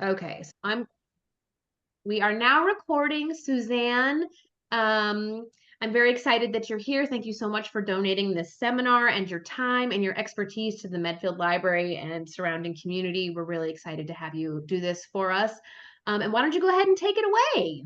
Okay, so we are now recording, Suzanne. I'm very excited that you're here. Thank you so much for donating this seminar and your time and your expertise to the Medfield Library and surrounding community. We're really excited to have you do this for us. And why don't you go ahead and take it away?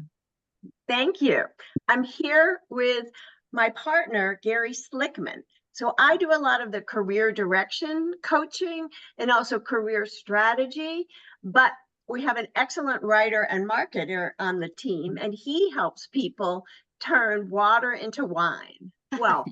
Thank you. I'm here with my partner, Gary Slickman. So I do a lot of the career direction coaching and also career strategy, but we have an excellent writer and marketer on the team, and he helps people turn water into wine. Well,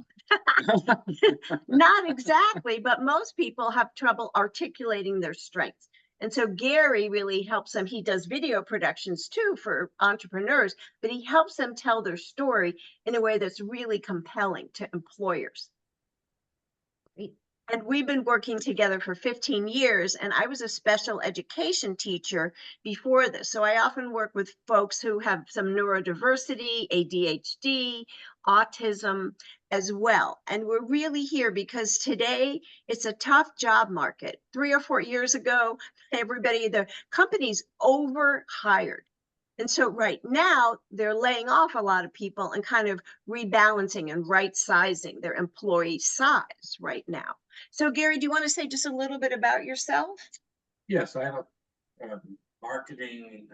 not exactly, but most people have trouble articulating their strengths. And so Gary really helps them. He does video productions too for entrepreneurs, but he helps them tell their story in a way that's really compelling to employers. Great. And we've been working together for 15 years, and I was a special education teacher before this. So I often work with folks who have some neurodiversity, ADHD, autism as well. And we're really here because today it's a tough job market. 3 or 4 years ago, the companies overhired. And so right now they're laying off a lot of people and kind of rebalancing and right sizing their employee size right now. So Gary, do you want to say just a little bit about yourself? Yes, I have a marketing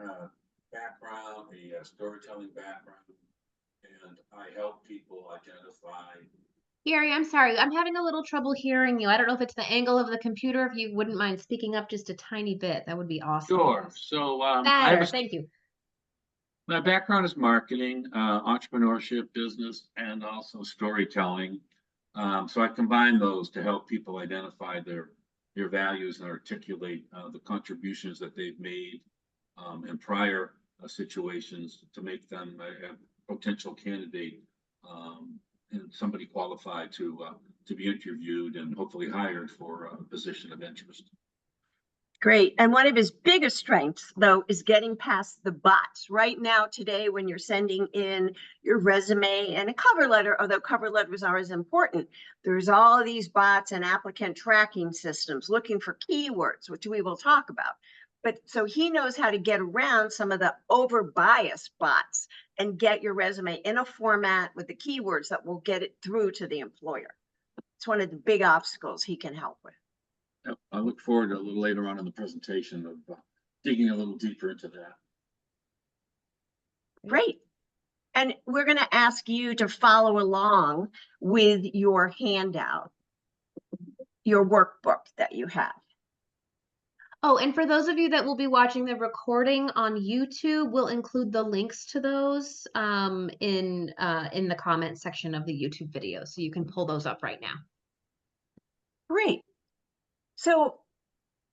background, a storytelling background, and I help people identify. Gary, I'm sorry. I'm having a little trouble hearing you. I don't know if it's the angle of the computer. If you wouldn't mind speaking up just a tiny bit, that would be awesome. Sure. So Better, thank you. my background is marketing, entrepreneurship, business, and also storytelling. So I combine those to help people identify their values and articulate the contributions that they've made in prior situations to make them a potential candidate and somebody qualified to be interviewed and hopefully hired for a position of interest. Great. And one of his biggest strengths, though, is getting past the bots. Right now, today, when you're sending in your resume and a cover letter, although cover letters are as important, there's all of these bots and applicant tracking systems looking for keywords, which we will talk about. But so he knows how to get around some of the over biased bots and get your resume in a format with the keywords that will get it through to the employer. It's one of the big obstacles he can help with. I look forward to a little later on in the presentation of digging a little deeper into that. Great. And we're going to ask you to follow along with your handout, your workbook that you have. Oh, and for those of you that will be watching the recording on YouTube, we'll include the links to those in the comment section of the YouTube video, so you can pull those up right now. Great. So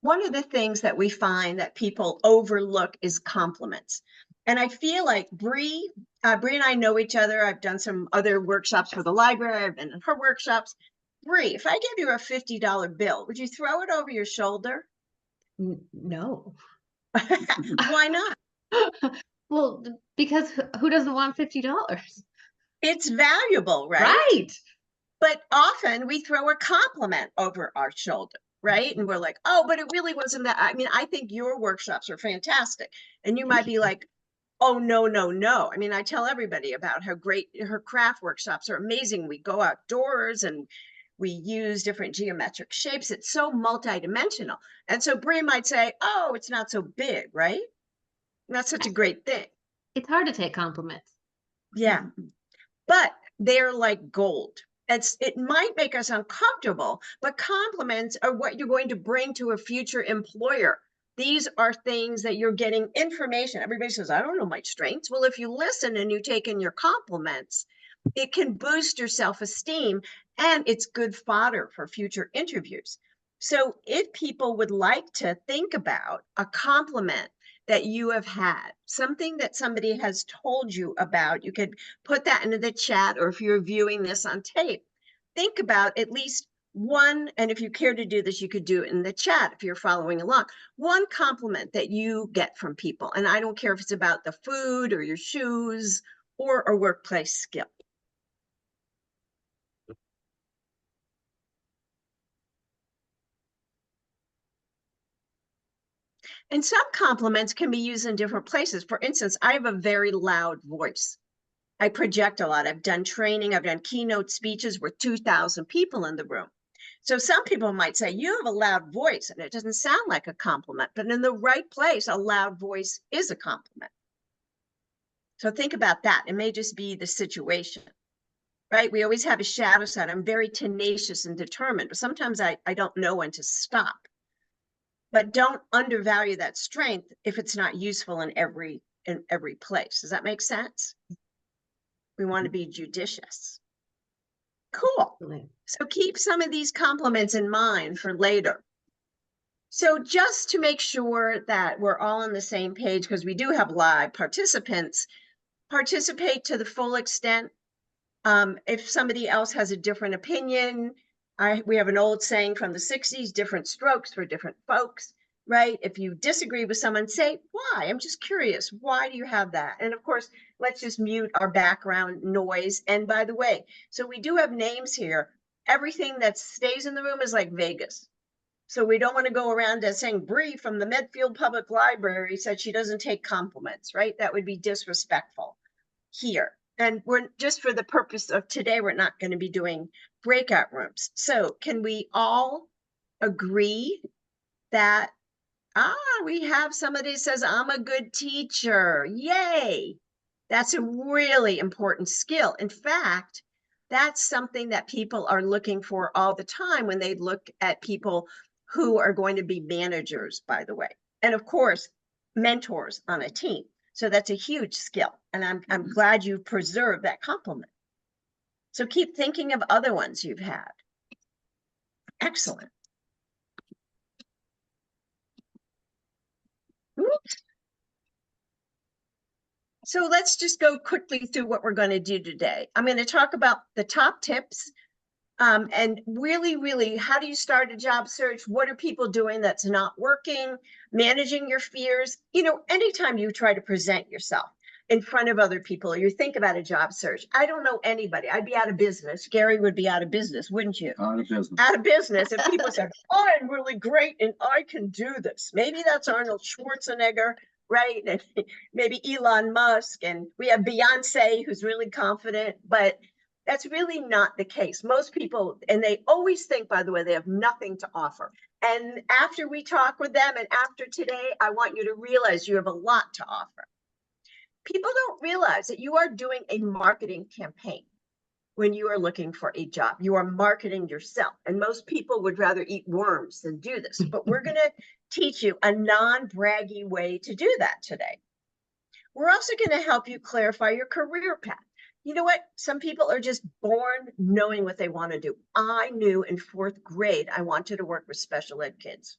one of the things that we find that people overlook is compliments. And I feel like Bree and I know each other. I've done some other workshops for the library. I've been in her workshops. Bree, if I gave you a $50 bill, would you throw it over your shoulder? No. Why not? Well, because who doesn't want $50? It's valuable, right? Right. But often we throw a compliment over our shoulder, right? And we're like, oh, but it really wasn't that. I mean, I think your workshops are fantastic. And you might be like, oh, no, no, no. I mean, I tell everybody about how great her craft workshops are amazing. We go outdoors and we use different geometric shapes. It's so multidimensional. And so Bree might say, oh, it's not so big, right? And that's such a great thing. It's hard to take compliments. Yeah. But they're like gold. It might make us uncomfortable, but compliments are what you're going to bring to a future employer. These are things that you're getting information. Everybody says, I don't know my strengths. Well, if you listen and you take in your compliments, it can boost your self-esteem and it's good fodder for future interviews. So if people would like to think about a compliment that you have had, something that somebody has told you about, you could put that into the chat, or if you're viewing this on tape, think about at least one, and if you care to do this, you could do it in the chat if you're following along, one compliment that you get from people. And I don't care if it's about the food or your shoes or a workplace skill. And some compliments can be used in different places. For instance, I have a very loud voice. I project a lot. I've done training, I've done keynote speeches with 2,000 people in the room. So some people might say, you have a loud voice, and it doesn't sound like a compliment, but in the right place, a loud voice is a compliment. So think about that. It may just be the situation, right? We always have a shadow side. I'm very tenacious and determined, but sometimes I don't know when to stop. But don't undervalue that strength if it's not useful in every place. Does that make sense? We want to be judicious. Cool. So keep some of these compliments in mind for later. So just to make sure that we're all on the same page, because we do have live participants, participate to the full extent. If somebody else has a different opinion, we have an old saying from the 60s, different strokes for different folks, right? If you disagree with someone, say, why? I'm just curious. Why do you have that? And of course, let's just mute our background noise. And by the way, so we do have names here. Everything that stays in the room is like Vegas. So we don't want to go around as saying Bree from the Medfield Public Library said she doesn't take compliments, right? That would be disrespectful here. And we're just for the purpose of today, we're not going to be doing breakout rooms. So can we all agree that, we have somebody says, I'm a good teacher. Yay. That's a really important skill. In fact, that's something that people are looking for all the time when they look at people who are going to be managers, by the way. And of course, mentors on a team. So that's a huge skill. And I'm glad you preserved that compliment. So keep thinking of other ones you've had. Excellent. Oops. So let's just go quickly through what we're going to do today. I'm going to talk about the top tips and really, how do you start a job search? What are people doing that's not working? Managing your fears. You know, anytime you try to present yourself in front of other people, or you think about a job search, I don't know anybody. I'd be out of business. Gary would be out of business, wouldn't you? Out of business. Out of business. And people said, I'm really great and I can do this. Maybe that's Arnold Schwarzenegger, right? And maybe Elon Musk. And we have Beyonce, who's really confident, but that's really not the case. Most people, and they always think, by the way, they have nothing to offer. And after we talk with them and after today, I want you to realize you have a lot to offer. People don't realize that you are doing a marketing campaign when you are looking for a job. You are marketing yourself. And most people would rather eat worms than do this. But we're going to teach you a non-braggy way to do that today. We're also going to help you clarify your career path. You know what? Some people are just born knowing what they want to do. I knew in 4th grade, I wanted to work with special ed kids.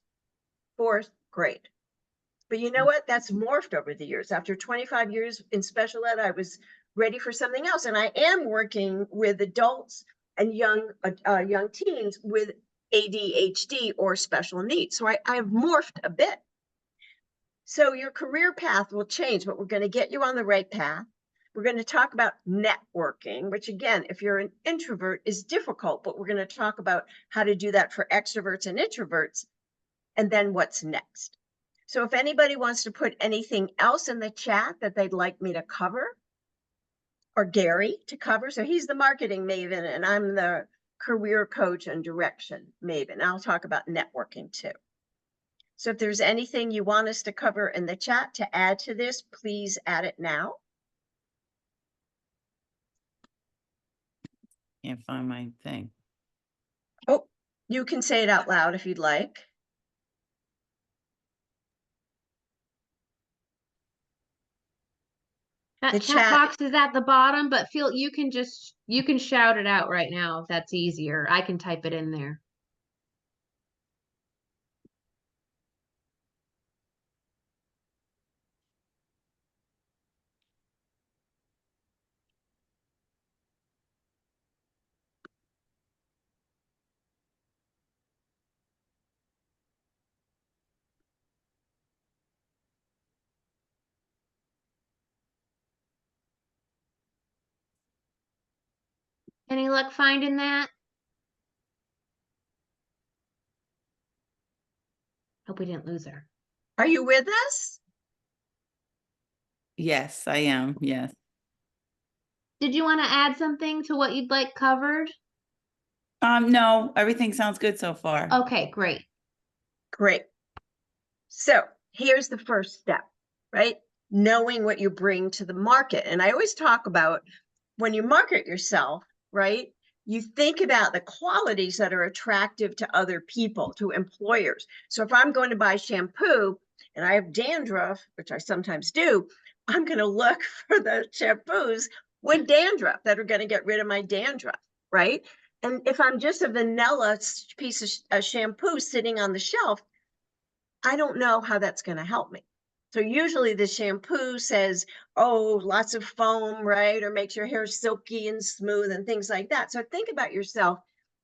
4th grade. But you know what? That's morphed over the years. After 25 years in special ed, I was ready for something else. And I am working with adults and young teens with ADHD or special needs. So I have morphed a bit. So your career path will change, but we're going to get you on the right path. We're going to talk about networking, which again, if you're an introvert is difficult, but we're going to talk about how to do that for extroverts and introverts, and then what's next. So if anybody wants to put anything else in the chat that they'd like me to cover, or Gary to cover, so he's the marketing maven and I'm the career coach and direction maven. I'll talk about networking too. So if there's anything you want us to cover in the chat to add to this, please add it now. Can't find my thing. Oh, you can say it out loud if you'd like. That chat box is at the bottom, but you can shout it out right now if that's easier. I can type it in there. Any luck finding that? Hope we didn't lose her. Are you with us? Yes, I am. Yes. Did you want to add something to what you'd like covered? No, everything sounds good so far. Okay, great. Great. So here's the first step, right? Knowing what you bring to the market. And I always talk about when you market yourself, right? You think about the qualities that are attractive to other people, to employers. So if I'm going to buy shampoo and I have dandruff, which I sometimes do, I'm going to look for the shampoos with dandruff that are going to get rid of my dandruff, right? And if I'm just a vanilla piece of shampoo sitting on the shelf, I don't know how that's going to help me. So usually the shampoo says, oh, lots of foam, right? Or makes your hair silky and smooth and things like that. So think about yourself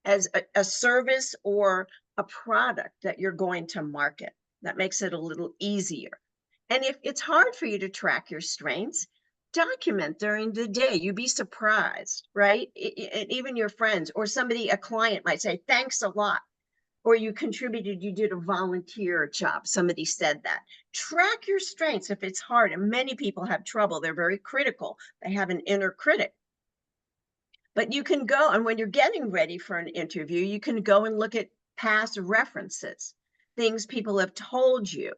as a service or a product that you're going to market. That makes it a little easier. And if it's hard for you to track your strengths, document during the day. You'd be surprised, right? And even your friends or somebody, a client might say, thanks a lot. Or you contributed, you did a volunteer job. Somebody said that. Track your strengths if it's hard. And many people have trouble. They're very critical. They have an inner critic. But you can go, and when you're getting ready for an interview, you can go and look at past references, things people have told you,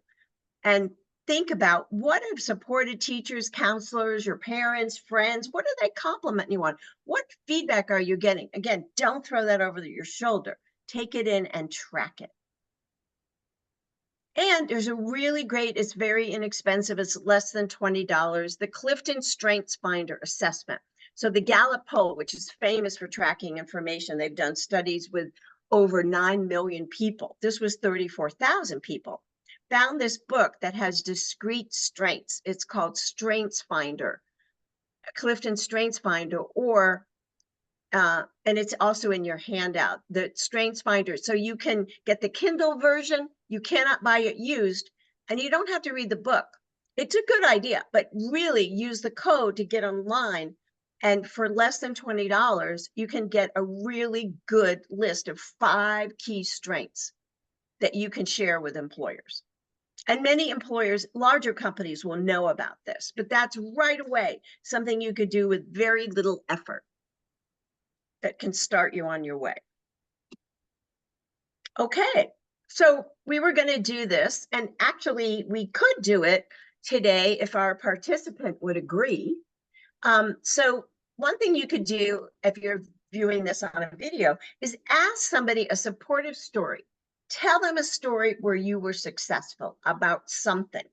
and think about what have supported teachers, counselors, your parents, friends, what are they complimenting you on? What feedback are you getting? Again, don't throw that over your shoulder. Take it in and track it. And there's a really great, it's very inexpensive, it's less than $20, the Clifton Strengths Finder assessment. So the Gallup poll, which is famous for tracking information, they've done studies with over 9 million people. This was 34,000 people. Found this book that has discrete strengths. It's called Strengths Finder, Clifton Strengths Finder, or and it's also in your handout, the Strengths Finder. So you can get the Kindle version. You cannot buy it used, and you don't have to read the book. It's a good idea, but really use the code to get online. And for less than $20, you can get a really good list of 5 key strengths that you can share with employers. And many employers, larger companies will know about this, but that's right away something you could do with very little effort that can start you on your way. Okay, so we were going to do this, and actually we could do it today if our participant would agree. So one thing you could do if you're viewing this on a video is ask somebody a supportive story. Tell them a story where you were successful about something.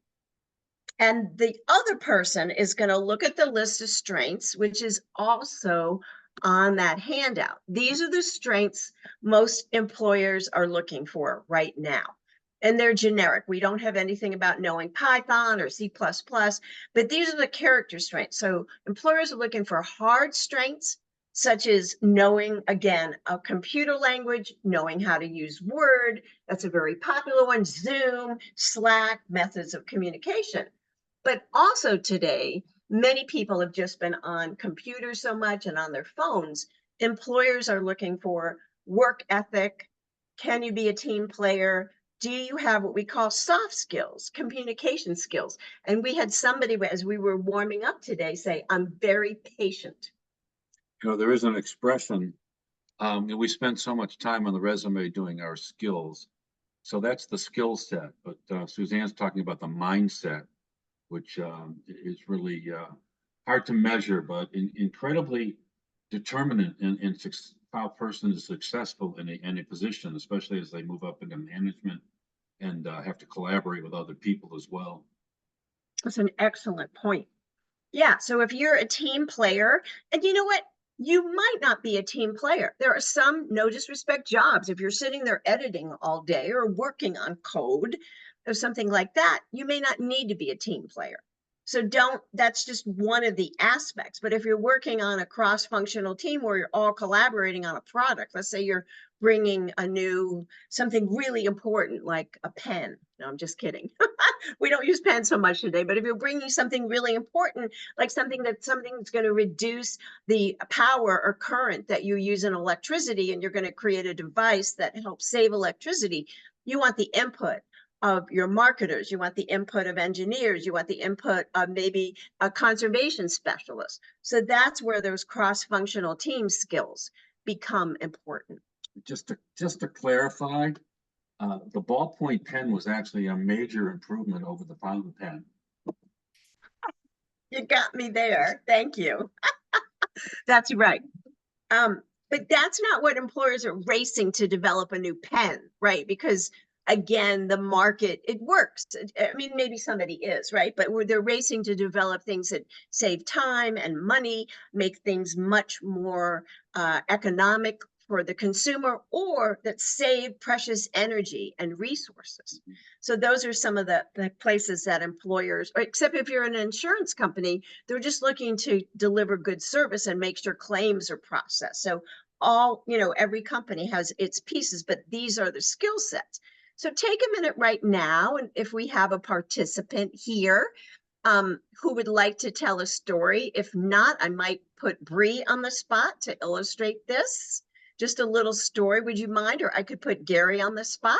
And the other person is going to look at the list of strengths, which is also on that handout. These are the strengths most employers are looking for right now. And they're generic. We don't have anything about knowing Python or C++, but these are the character strengths. So employers are looking for hard strengths, such as knowing, again, a computer language, knowing how to use Word. That's a very popular one. Zoom, Slack, methods of communication. But also today, many people have just been on computers so much and on their phones. Employers are looking for work ethic. Can you be a team player? Do you have what we call soft skills, communication skills? And we had somebody, as we were warming up today, say, I'm very patient. You know, there is an expression, and we spend so much time on the resume doing our skills. So that's the skill set. But Suzanne's talking about the mindset, which is really hard to measure, but incredibly determinant in how a person is successful in a position, especially as they move up into management and have to collaborate with other people as well. That's an excellent point. Yeah, so if you're a team player, and you know what? You might not be a team player. There are some, no disrespect, jobs. If you're sitting there editing all day or working on code or something like that, you may not need to be a team player. So that's just one of the aspects. But if you're working on a cross-functional team where you're all collaborating on a product, let's say you're bringing something really important like a pen. No, I'm just kidding. We don't use pens so much today, but if you're bringing something really important, like something that's going to reduce the power or current that you use in electricity, and you're going to create a device that helps save electricity, you want the input of your marketers, you want the input of engineers, you want the input of maybe a conservation specialist. So that's where those cross-functional team skills become important. Just to clarify, the ballpoint pen was actually a major improvement over the fountain pen. You got me there. Thank you. That's right. But that's not what employers are racing to develop a new pen, right? Because again, the market, it works. I mean, maybe somebody is, right? But they're racing to develop things that save time and money, make things much more economic for the consumer, or that save precious energy and resources. So those are some of the places that employers, or except if you're an insurance company, they're just looking to deliver good service and make sure claims are processed. So all, every company has its pieces, but these are the skill sets. So take a minute right now, and if we have a participant here who would like to tell a story. If not, I might put Bree on the spot to illustrate this. Just a little story, would you mind? Or I could put Gary on the spot,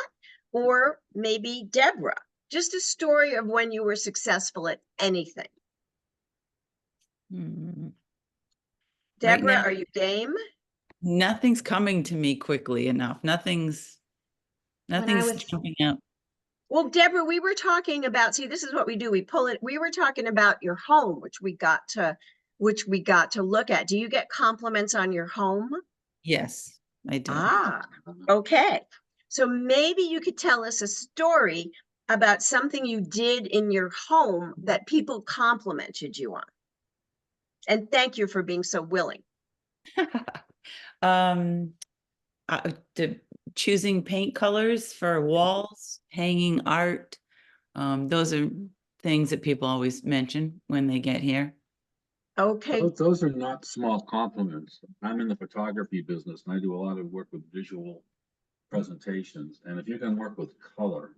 or maybe Deborah. Just a story of when you were successful at anything. Deborah, Right now, are you game? nothing's coming to me quickly enough. Nothing's jumping out. Well, Deborah, we were talking about, see, this is what we do. We pull it. We were talking about your home, which we got to look at. Do you get compliments on your home? Yes, I do. Ah, okay. So maybe you could tell us a story about something you did in your home that people complimented you on. And thank you for being so willing. Choosing paint colors for walls, hanging art. Those are things that people always mention when they get here. Okay. Those are not small compliments. I'm in the photography business and I do a lot of work with visual presentations. And if you can work with color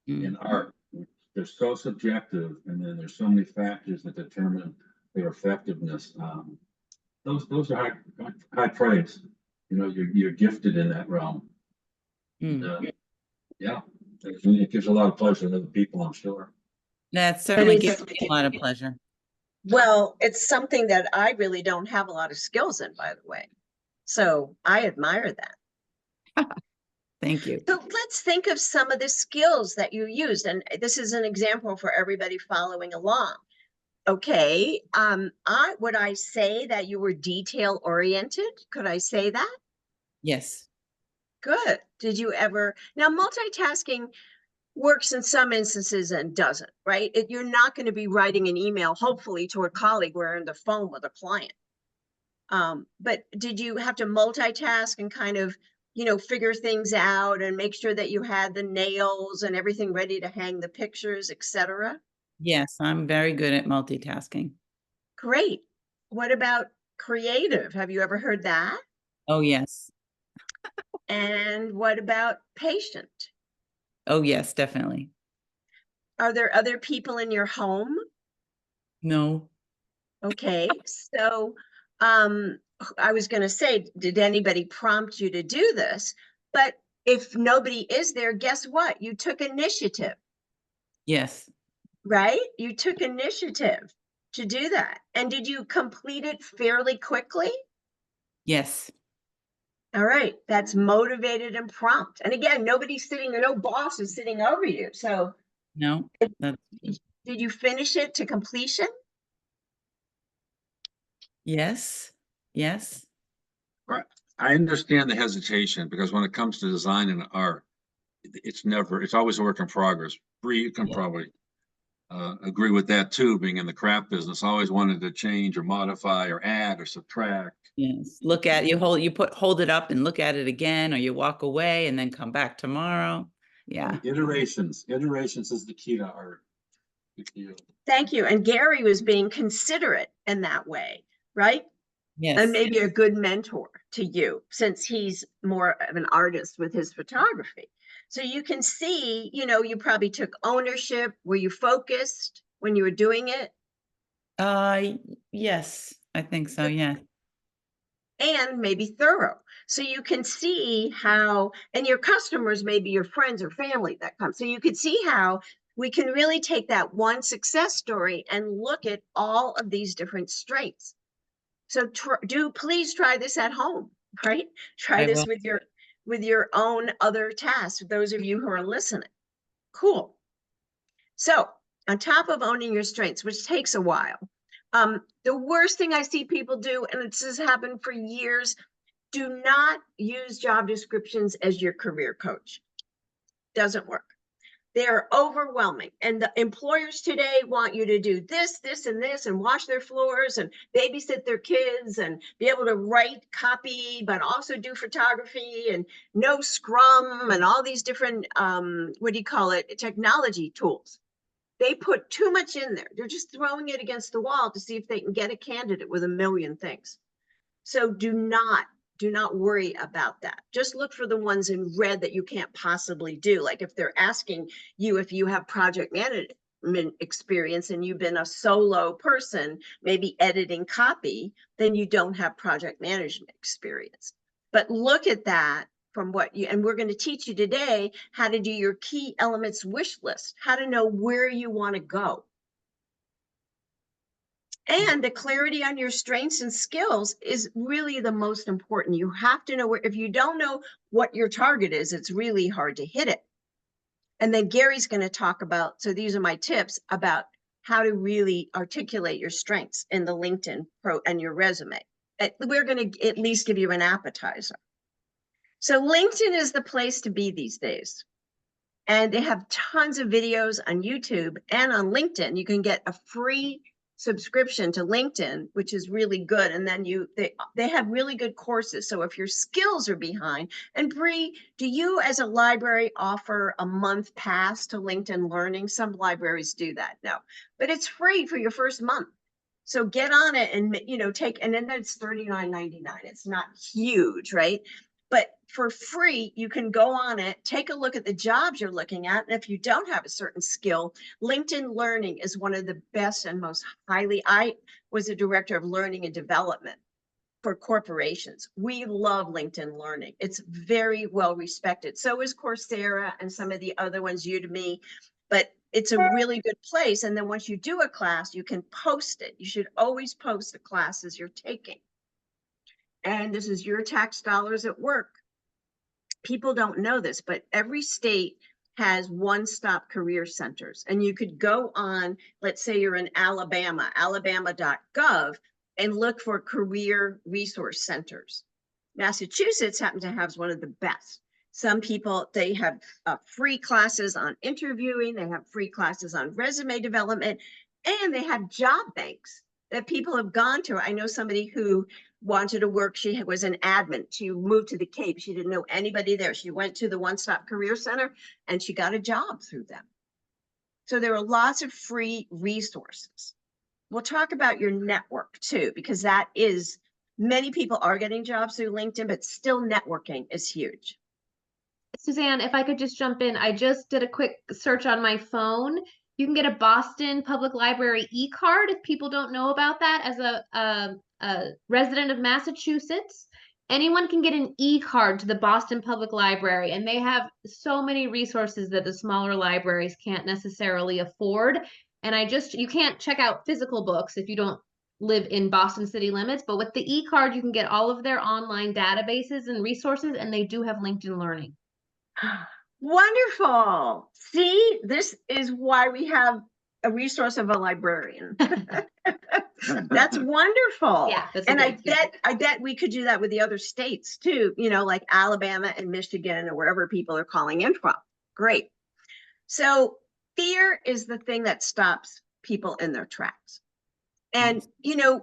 in art, they're so subjective, and then there's so many factors that determine their effectiveness. Those are high praise. You're gifted in that realm. Yeah, it gives a lot of pleasure to other people, I'm sure. That certainly gives me a lot of pleasure. Well, it's something that I really don't have a lot of skills in, by the way. So I admire that. Thank you. So let's think of some of the skills that you used. And this is an example for everybody following along. Okay. Would I say that you were detail oriented? Could I say that? Yes. Good. Did you ever, now multitasking works in some instances and doesn't, right? You're not going to be writing an email, hopefully, to a colleague where you're on the phone with a client. But did you have to multitask and kind of, figure things out and make sure that you had the nails and everything ready to hang the pictures, etc.? Yes, I'm very good at multitasking. Great. What about creative? Have you ever heard that? Oh, yes. And what about patient? Oh, yes, definitely. Are there other people in your home? No. Okay, so I was going to say, did anybody prompt you to do this? But if nobody is there, guess what? You took initiative. Yes. Right? You took initiative to do that. And did you complete it fairly quickly? Yes. All right, that's motivated and prompt. And again, nobody's sitting, no boss is sitting over you. So no. Did you finish it to completion? Yes. Yes. Right. I understand the hesitation, because when it comes to design and art, it's always a work in progress. Bree, you can probably agree with that too, being in the craft business. Always wanted to change or modify or add or subtract. Yes. Look at hold it up and look at it again, or you walk away and then come back tomorrow. Yeah. Iterations is the key to art. Thank you. And Gary was being considerate in that way, right? Yes. And maybe a good mentor to you, since he's more of an artist with his photography. So you can see, you probably took ownership. Were you focused when you were doing it? Yes, I think so. Yeah. And maybe thorough. So you can see how, and your customers may be your friends or family that come. So you can see how we can really take that one success story and look at all of these different strengths. So please try this at home, right? Try I this will. with your own other tasks, those of you who are listening. Cool. So on top of owning your strengths, which takes a while, the worst thing I see people do, and this has happened for years, do not use job descriptions as your career coach. Doesn't work. They're overwhelming. And the employers today want you to do this, this, and this, and wash their floors and babysit their kids and be able to write copy, but also do photography and know Scrum and all these different, technology tools. They put too much in there. They're just throwing it against the wall to see if they can get a candidate with a million things. So do not worry about that. Just look for the ones in red that you can't possibly do. Like if they're asking you if you have project management experience and you've been a solo person, maybe editing copy, then you don't have project management experience. But look at that from what you, and we're going to teach you today how to do your key elements wish list, how to know where you want to go. And the clarity on your strengths and skills is really the most important. You have to know where, if you don't know what your target is, it's really hard to hit it. And then Gary's going to talk about, so these are my tips about how to really articulate your strengths in the LinkedIn Pro and your resume. We're going to at least give you an appetizer. So LinkedIn is the place to be these days. And they have tons of videos on YouTube and on LinkedIn. You can get a free subscription to LinkedIn, which is really good. And then they have really good courses. So if your skills are behind, and Bree, do you as a library offer a month pass to LinkedIn Learning? Some libraries do that. No, but it's free for your first month. So get on it and, and then that's $39.99. It's not huge, right? But for free, you can go on it, take a look at the jobs you're looking at. And if you don't have a certain skill, LinkedIn Learning is one of the best and most I was a director of learning and development for corporations. We love LinkedIn Learning. It's very well respected. So is Coursera and some of the other ones, Udemy, but it's a really good place. And then once you do a class, you can post it. You should always post the classes you're taking. And this is your tax dollars at work. People don't know this, but every state has one-stop career centers. And you could go on, let's say you're in Alabama, alabama.gov, and look for career resource centers. Massachusetts happens to have one of the best. Some people, they have free classes on interviewing, they have free classes on resume development, and they have job banks that people have gone to. I know somebody who wanted to work. She was an admin. She moved to the Cape. She didn't know anybody there. She went to the One Stop Career Center and she got a job through them. So there are lots of free resources. We'll talk about your network too, because that is, many people are getting jobs through LinkedIn, but still networking is huge. Suzanne, if I could just jump in, I just did a quick search on my phone. You can get a Boston Public Library e-card if people don't know about that. As a resident of Massachusetts, anyone can get an e-card to the Boston Public Library, and they have so many resources that the smaller libraries can't necessarily afford. And you can't check out physical books if you don't live in Boston city limits, but with the e-card, you can get all of their online databases and resources, and they do have LinkedIn Learning. Wonderful. See, this is why we have a resource of a librarian. That's wonderful. Yeah, that's and I bet we could do that with the other states too, like Alabama and Michigan or wherever people are calling in from. Great. So fear is the thing that stops people in their tracks. And,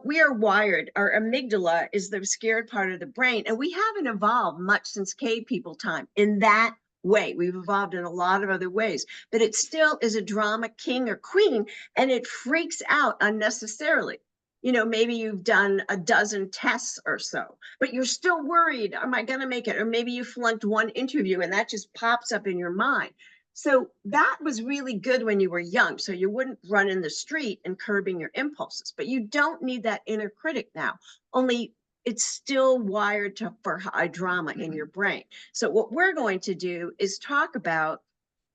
we are wired, our amygdala is the scared part of the brain, and we haven't evolved much since cave people time in that way. We've evolved in a lot of other ways, but it still is a drama king or queen, and it freaks out unnecessarily. Maybe you've done a dozen tests or so, but you're still worried, am I going to make it? Or maybe you flunked one interview and that just pops up in your mind. So that was really good when you were young. So you wouldn't run in the street and curbing your impulses, but you don't need that inner critic now. Only it's still wired for high drama in your brain. So what we're going to do is talk about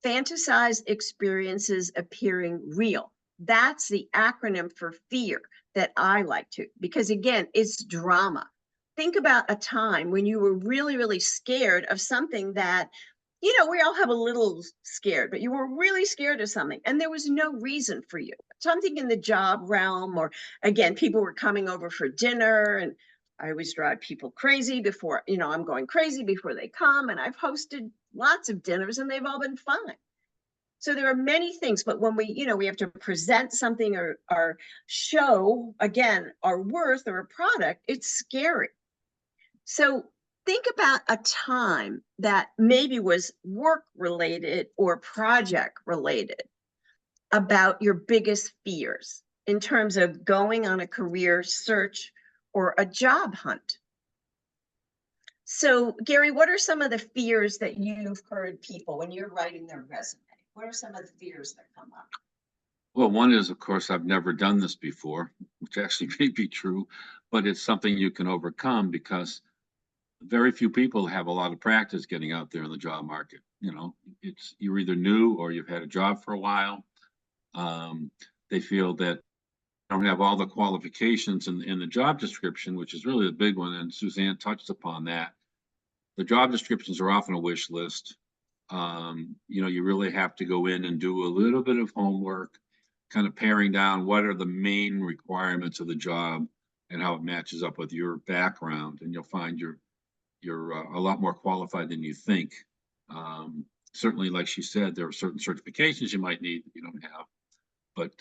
fantasized experiences appearing real. That's the acronym for fear that I like to, because again, it's drama. Think about a time when you were really, really scared of something that, you know, we all have a little scared, but you were really scared of something and there was no reason for you. Something in the job realm, or again, people were coming over for dinner, and I always drive people crazy before, you know, I'm going crazy before they come. And I've hosted lots of dinners and they've all been fine. So there are many things, but when we, you know, we have to present something or show, again, our worth or a product, it's scary. So think about a time that maybe was work related or project related, about your biggest fears in terms of going on a career search or a job hunt. So Gary, what are some of the fears that you've heard people when you're writing their resume? What are some of the fears that come up? Well, one is, of course, I've never done this before, which actually may be true, but it's something you can overcome because very few people have a lot of practice getting out there in the job market. You know, it's you're either new or you've had a job for a while. They feel that don't have all the qualifications in the job description, which is really the big one. And Suzanne touched upon that. The job descriptions are often a wish list. You know, you really have to go in and do a little bit of homework, kind of paring down what are the main requirements of the job and how it matches up with your background. And you'll find you're a lot more qualified than you think. Certainly, like she said, there are certain certifications you might need that you don't have, but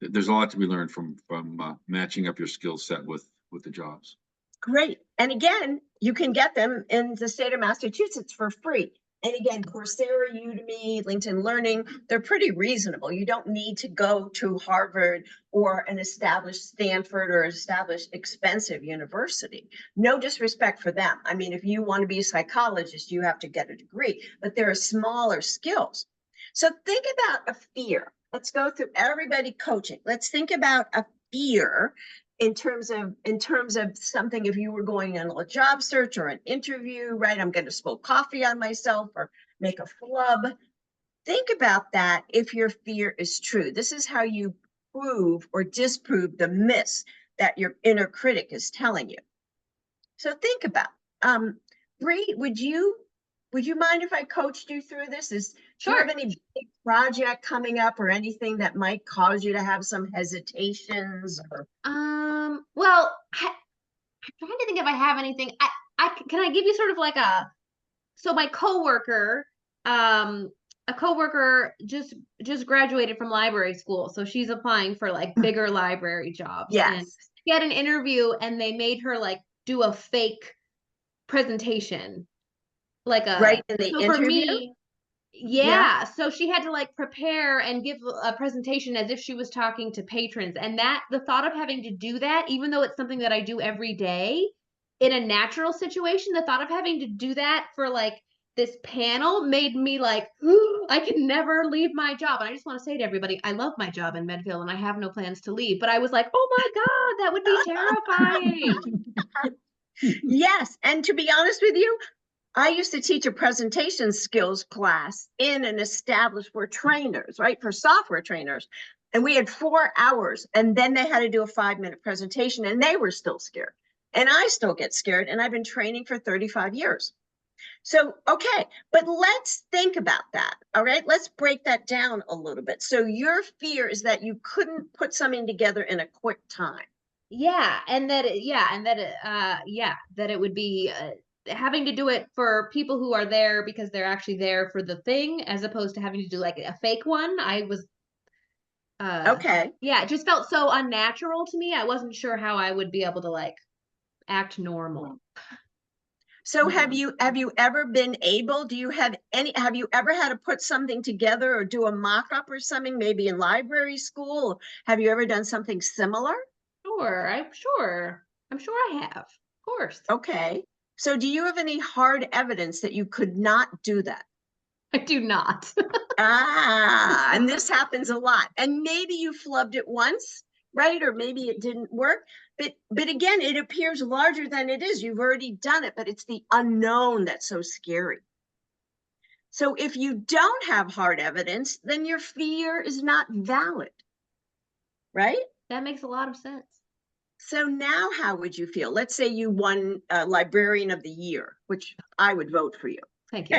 there's a lot to be learned from matching up your skill set with the jobs. Great. And again, you can get them in the state of Massachusetts for free. And again, Coursera, Udemy, LinkedIn Learning, they're pretty reasonable. You don't need to go to Harvard or an established Stanford or established expensive university. No disrespect for them. I mean, if you want to be a psychologist, you have to get a degree, but there are smaller skills. So think about a fear. Let's go through everybody coaching. Let's think about a fear in terms of something. If you were going on a job search or an interview, right? I'm going to spill coffee on myself or make a flub. Think about that. If your fear is true, this is how you prove or disprove the myths that your inner critic is telling you. So think about, Bree, would you mind if I coached you through this? Do you have any big project coming up or anything that might cause you to have some hesitations? Or Well, I'm trying to think if I have anything. Can I give you sort of like so my coworker, a coworker just graduated from library school, so she's applying for like bigger library jobs. Yes. And she had an interview and they made her like do a fake presentation, like right in the so interview? for me, yeah, so she had to like prepare and give a presentation as if she was talking to patrons. And that the thought of having to do that, even though it's something that I do every day in a natural situation, the thought of having to do that for like this panel made me like, I can never leave my job. And I just want to say to everybody, I love my job in Medfield and I have no plans to leave. But I was like, oh my God, that would be terrifying. Yes. And to be honest with you, I used to teach a presentation skills class in an established for trainers, right? For software trainers. And we had 4 hours and then they had to do a 5-minute presentation and they were still scared. And I still get scared. And I've been training for 35 years. So, okay, but let's think about that. All right, let's break that down a little bit. So your fear is that you couldn't put something together in a quick time. Yeah, and that it would be having to do it for people who are there because they're actually there for the thing, as opposed to having to do like a fake one. I was Okay. yeah, it just felt so unnatural to me. I wasn't sure how I would be able to like act normal. So have you ever been able, have you ever had to put something together or do a mock-up or something, maybe in library school? Have you ever done something similar? I'm sure I have. Of course. Okay. So do you have any hard evidence that you could not do that? I do not. And this happens a lot. And maybe you flubbed it once, right? Or maybe it didn't work. But again, it appears larger than it is. You've already done it, but it's the unknown that's so scary. So if you don't have hard evidence, then your fear is not valid, right? That makes a lot of sense. So now how would you feel? Let's say you won Librarian of the Year, which I would vote for you. Thank you.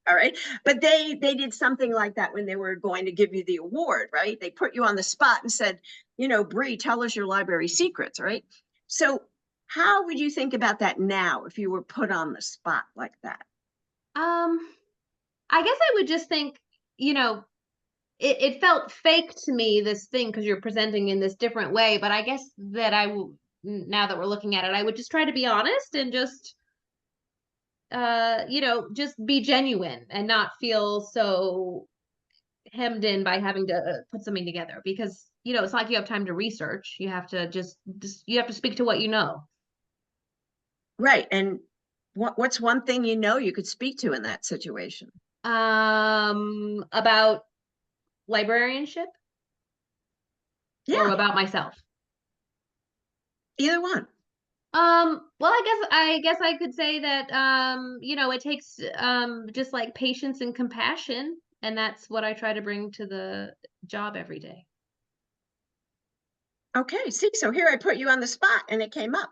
All right. But they did something like that when they were going to give you the award, right? They put you on the spot and said, you know, Bree, tell us your library secrets, right? So how would you think about that now if you were put on the spot like that? I guess I would just think, you know, it felt fake to me, this thing, because you're presenting in this different way. But I guess that now that we're looking at it, I would just try to be honest and just, you know, just be genuine and not feel so hemmed in by having to put something together, because, you know, it's not like you have time to research. You have to just you have to speak to what you know. Right. And what's one thing you know you could speak to in that situation? About librarianship or Yeah, about myself. either one. Well, I guess I could say that, you know, it takes just like patience and compassion, and that's what I try to bring to the job every day. Okay, see, so here I put you on the spot and it came up.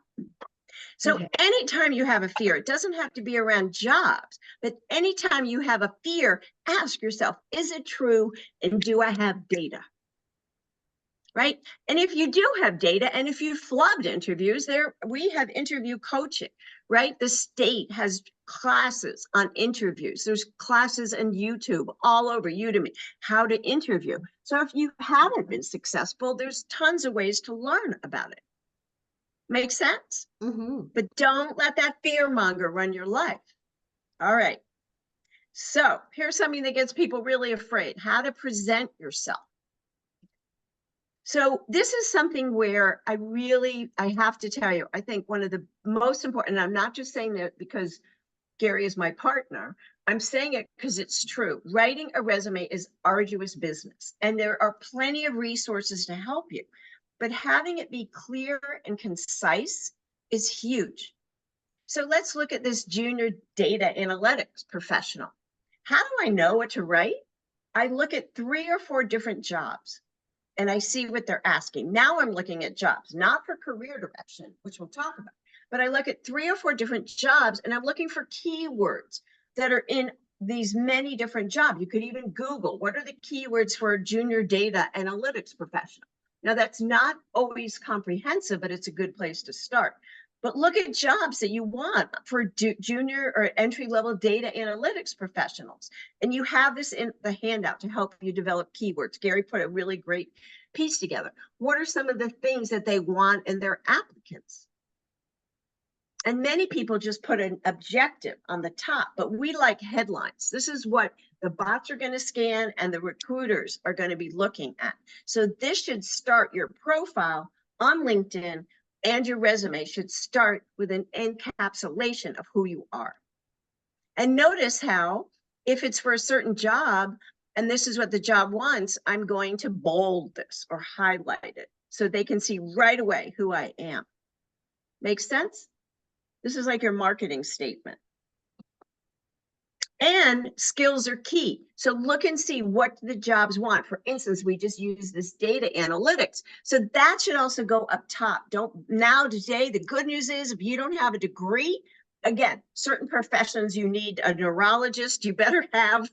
So Okay. anytime you have a fear, it doesn't have to be around jobs, but anytime you have a fear, ask yourself, is it true? And do I have data? Right? And if you do have data, and if you flubbed interviews, we have interview coaching, right? The state has classes on interviews. There's classes on YouTube, all over Udemy, how to interview. So if you haven't been successful, there's tons of ways to learn about it. Make sense? Mm-hmm. But don't let that fear monger run your life. All right. So here's something that gets people really afraid: how to present yourself. So this is something where I have to tell you, I think one of the most important, and I'm not just saying that because Gary is my partner, I'm saying it because it's true. Writing a resume is arduous business, and there are plenty of resources to help you. But having it be clear and concise is huge. So let's look at this junior data analytics professional. How do I know what to write? I look at 3 or 4 different jobs and I see what they're asking. Now I'm looking at jobs, not for career direction, which we'll talk about, but I look at 3 or 4 different jobs and I'm looking for keywords that are in these many different jobs. You could even Google, what are the keywords for a junior data analytics professional? Now that's not always comprehensive, but it's a good place to start. But look at jobs that you want for junior or entry-level data analytics professionals. And you have this in the handout to help you develop keywords. Gary put a really great piece together. What are some of the things that they want in their applicants? And many people just put an objective on the top, but we like headlines. This is what the bots are going to scan and the recruiters are going to be looking at. So this should start your profile on LinkedIn, and your resume should start with an encapsulation of who you are. And notice how, if it's for a certain job, and this is what the job wants, I'm going to bold this or highlight it so they can see right away who I am. Make sense? This is like your marketing statement. And skills are key. So look and see what the jobs want. For instance, we just use this data analytics. So that should also go up top. Today, the good news is if you don't have a degree, again, certain professions, you need a neurologist, you better have,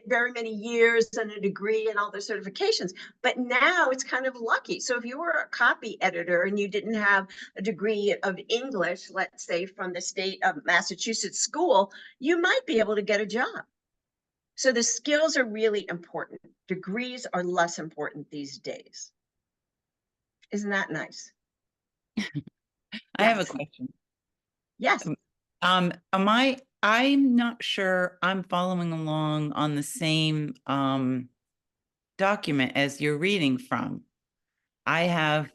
very many years and a degree and all the certifications. But now it's kind of lucky. So if you were a copy editor and you didn't have a degree of English, let's say from the state of Massachusetts school, you might be able to get a job. So the skills are really important. Degrees are less important these days. Isn't that nice? I have a question. Yes. I'm not sure I'm following along on the same document as you're reading from. I have,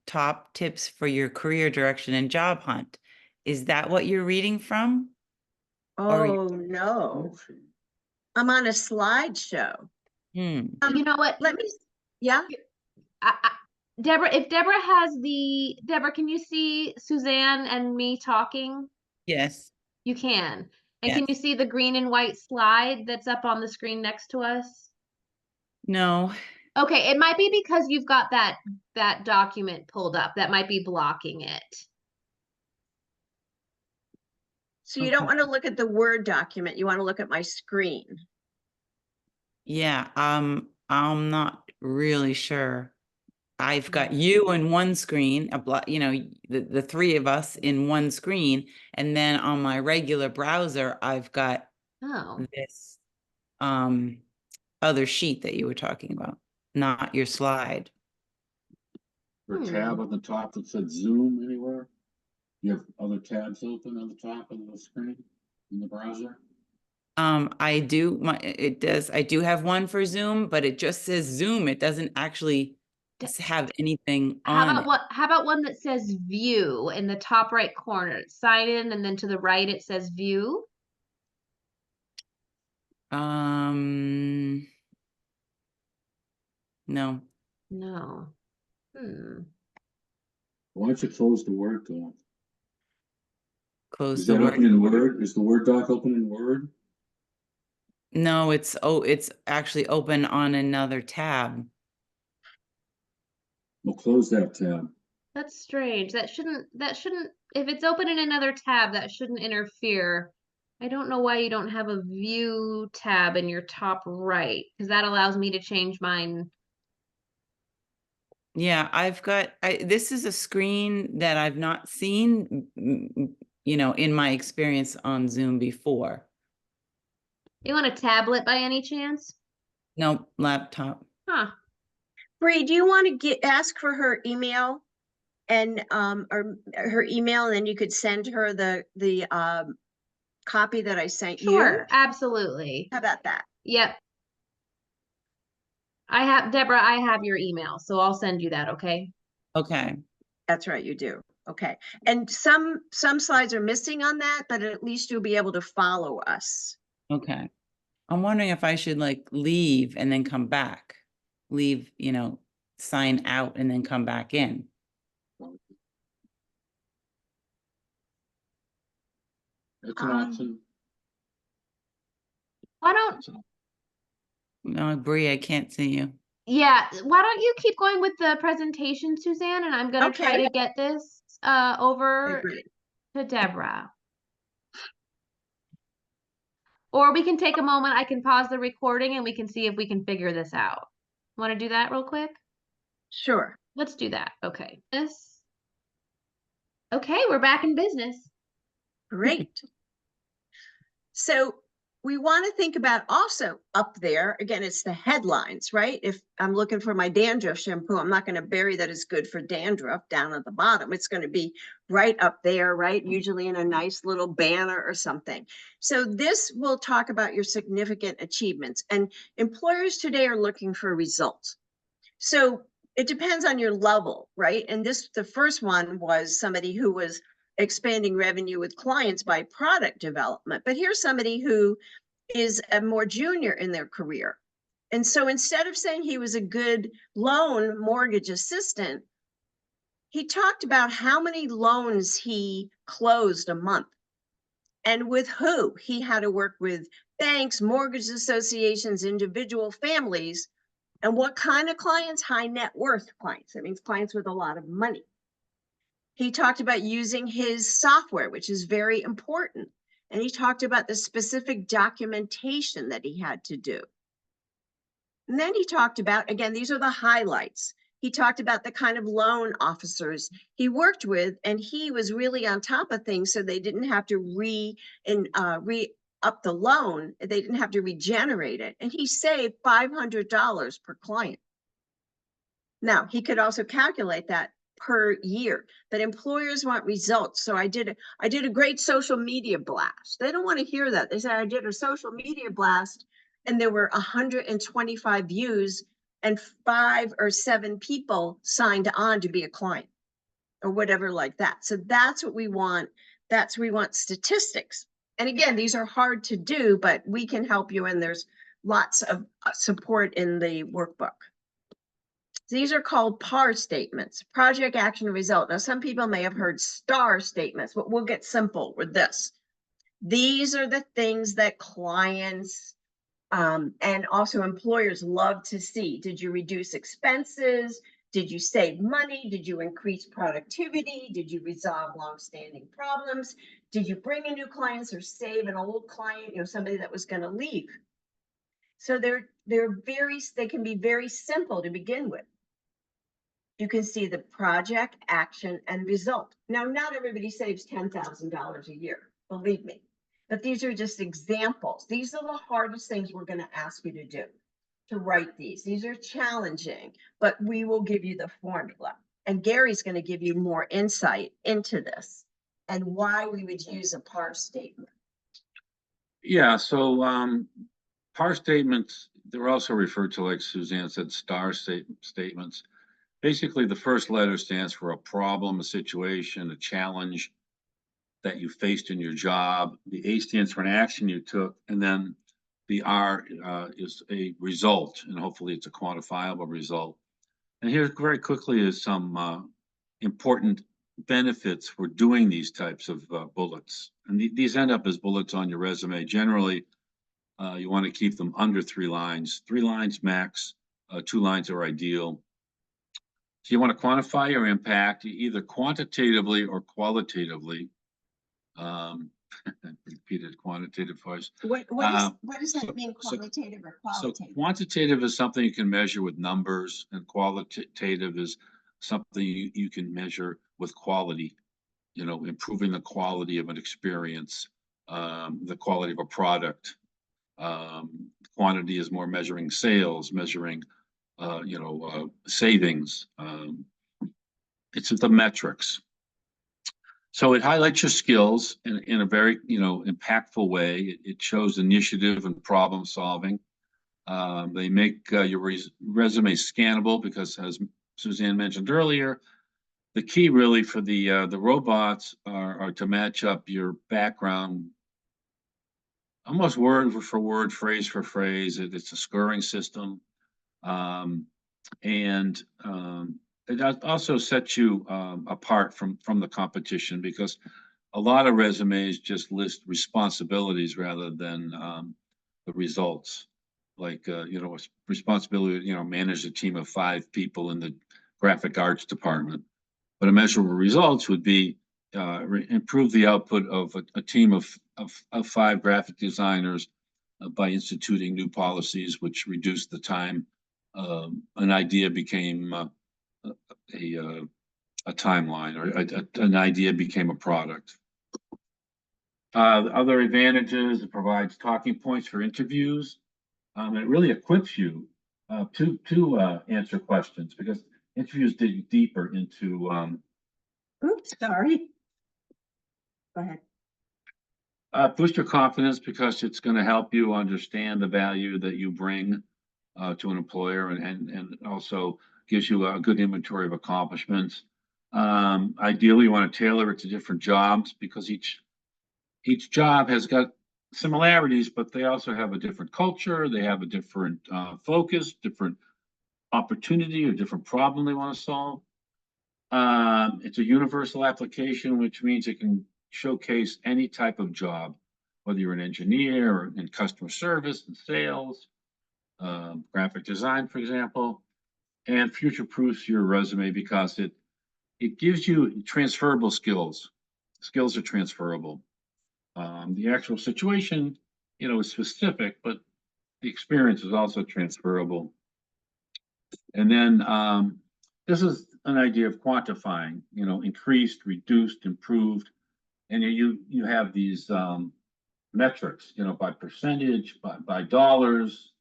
top tips for your career direction and job hunt. Is that what you're reading from? Oh, no. I'm on a slideshow. You know what? Yeah. Deborah, if Deborah has Deborah, can you see Suzanne and me talking? Yes. You can. And can Yes. you see the green and white slide that's up on the screen next to us? No. Okay, it might be because you've got that document pulled up. That might be blocking it. So you Okay. don't want to look at the Word document. You want to look at my screen. Yeah. I'm not really sure. I've got you in one screen, the three of us in one screen, and then on my regular browser, I've got Oh. this other sheet that you were talking about, not your slide. A tab on the top that said Zoom anywhere? You have other tabs open on the top of the screen in the browser? I do I do have one for Zoom, but it just says Zoom. It doesn't actually have anything on it. How about one that says view in the top right corner? Sign in, and then to the right it says view. No. No. Why don't you close the Word doc? Close Is the that Word. open in Word? Is the Word doc open in Word? No, it's actually open on another tab. Well, close that tab. That's strange. That shouldn't, if it's open in another tab, that shouldn't interfere. I don't know why you don't have a view tab in your top right, because that allows me to change mine. Yeah, this is a screen that I've not seen, in my experience on Zoom before. You want a tablet by any chance? No, laptop. Huh. Bree, do you want to ask for her email and or her email, and then you could send her the copy that I sent you? Sure, absolutely. How about that? Yep. Deborah, I have your email, so I'll send you that, okay? Okay. That's right, you do. Okay. And some slides are missing on that, but at least you'll be able to follow us. Okay. I'm wondering if I should leave and then come back. Leave, sign out and then come back in. That's an option. Why don't, No, Bree, I can't see you. yeah, why don't you keep going with the presentation, Suzanne, and I'm gonna try Okay. to get this over Great. to Deborah. Or we can take a moment, I can pause the recording and we can see if we can figure this out. Want to do that real quick? Sure. Let's do that. Okay. Okay, we're back in business. Great. So we want to think about also up there, again, it's the headlines, right? If I'm looking for my dandruff shampoo, I'm not going to bury that it's good for dandruff down at the bottom. It's going to be right up there, right? Usually in a nice little banner or something. So this will talk about your significant achievements, and employers today are looking for results. So it depends on your level, right? And the first one was somebody who was expanding revenue with clients by product development. But here's somebody who is a more junior in their career. And so instead of saying he was a good loan mortgage assistant, he talked about how many loans he closed a month and with who. He had to work with banks, mortgage associations, individual families, and what kind of clients? High net worth clients. That means clients with a lot of money. He talked about using his software, which is very important. And he talked about the specific documentation that he had to do. And then he talked about, again, these are the highlights. He talked about the kind of loan officers he worked with, and he was really on top of things so they didn't have to re-up the loan. They didn't have to regenerate it. And he saved $500 per client. Now, he could also calculate that per year, but employers want results. So I did a great social media blast. They don't want to hear that. They say I did a social media blast and there were 125 views and 5 or 7 people signed on to be a client or whatever like that. So that's what we want. We want statistics. And again, these are hard to do, but we can help you, and there's lots of support in the workbook. These are called PAR statements, project action result. Now, some people may have heard STAR statements, but we'll get simple with this. These are the things that clients and also employers love to see. Did you reduce expenses? Did you save money? Did you increase productivity? Did you resolve longstanding problems? Did you bring in new clients or save an old client, somebody that was going to leave? So they can be very simple to begin with. You can see the project, action, and result. Now, not everybody saves $10,000 a year, believe me, but these are just examples. These are the hardest things we're going to ask you to do, to write these. These are challenging, but we will give you the formula. And Gary's going to give you more insight into this and why we would use a PAR statement. Yeah, so PAR statements, they're also referred to, like Suzanne said, STAR statements. Basically, the first letter stands for a problem, a situation, a challenge that you faced in your job. The A stands for an action you took, and then the R is a result, and hopefully it's a quantifiable result. And here very quickly is some important benefits for doing these types of bullets. And these end up as bullets on your resume. Generally, you want to keep them under 3 lines. 3 lines max, 2 lines are ideal. So you want to quantify your impact either quantitatively or qualitatively. Repeated quantitative voice. What does that mean, qualitative or qualitative? So quantitative is something you can measure with numbers, and qualitative is something you can measure with quality, improving the quality of an experience, the quality of a product. Quantity is more measuring sales, measuring savings. It's the metrics. So it highlights your skills in a very, impactful way. It shows initiative and problem solving. They make your resume scannable because, as Suzanne mentioned earlier, the key really for the robots are to match up your background almost word for word, phrase for phrase. It's a scoring system. And it also sets you apart from the competition, because a lot of resumes just list responsibilities rather than the results. Like, responsibility, manage a team of 5 people in the graphic arts department. But a measurable results would be improve the output of a team of 5 graphic designers by instituting new policies, which reduce the time an idea became a timeline, or an idea became a product. Other advantages: it provides talking points for interviews. It really equips you to answer questions, because interviews dig deeper into. Oops, sorry. Go ahead. Boost your confidence, because it's going to help you understand the value that you bring to an employer, and also gives you a good inventory of accomplishments. Ideally, you want to tailor it to different jobs, because each job has got similarities, but they also have a different culture. They have a different focus, different opportunity, or different problem they want to solve. It's a universal application, which means it can showcase any type of job, whether you're an engineer or in customer service and sales, graphic design, for example, and future-proofs your resume, because it gives you transferable skills. Skills are transferable. The actual situation, is specific, but the experience is also transferable. And then this is an idea of quantifying, increased, reduced, improved, and you have these metrics, by percentage, by dollars,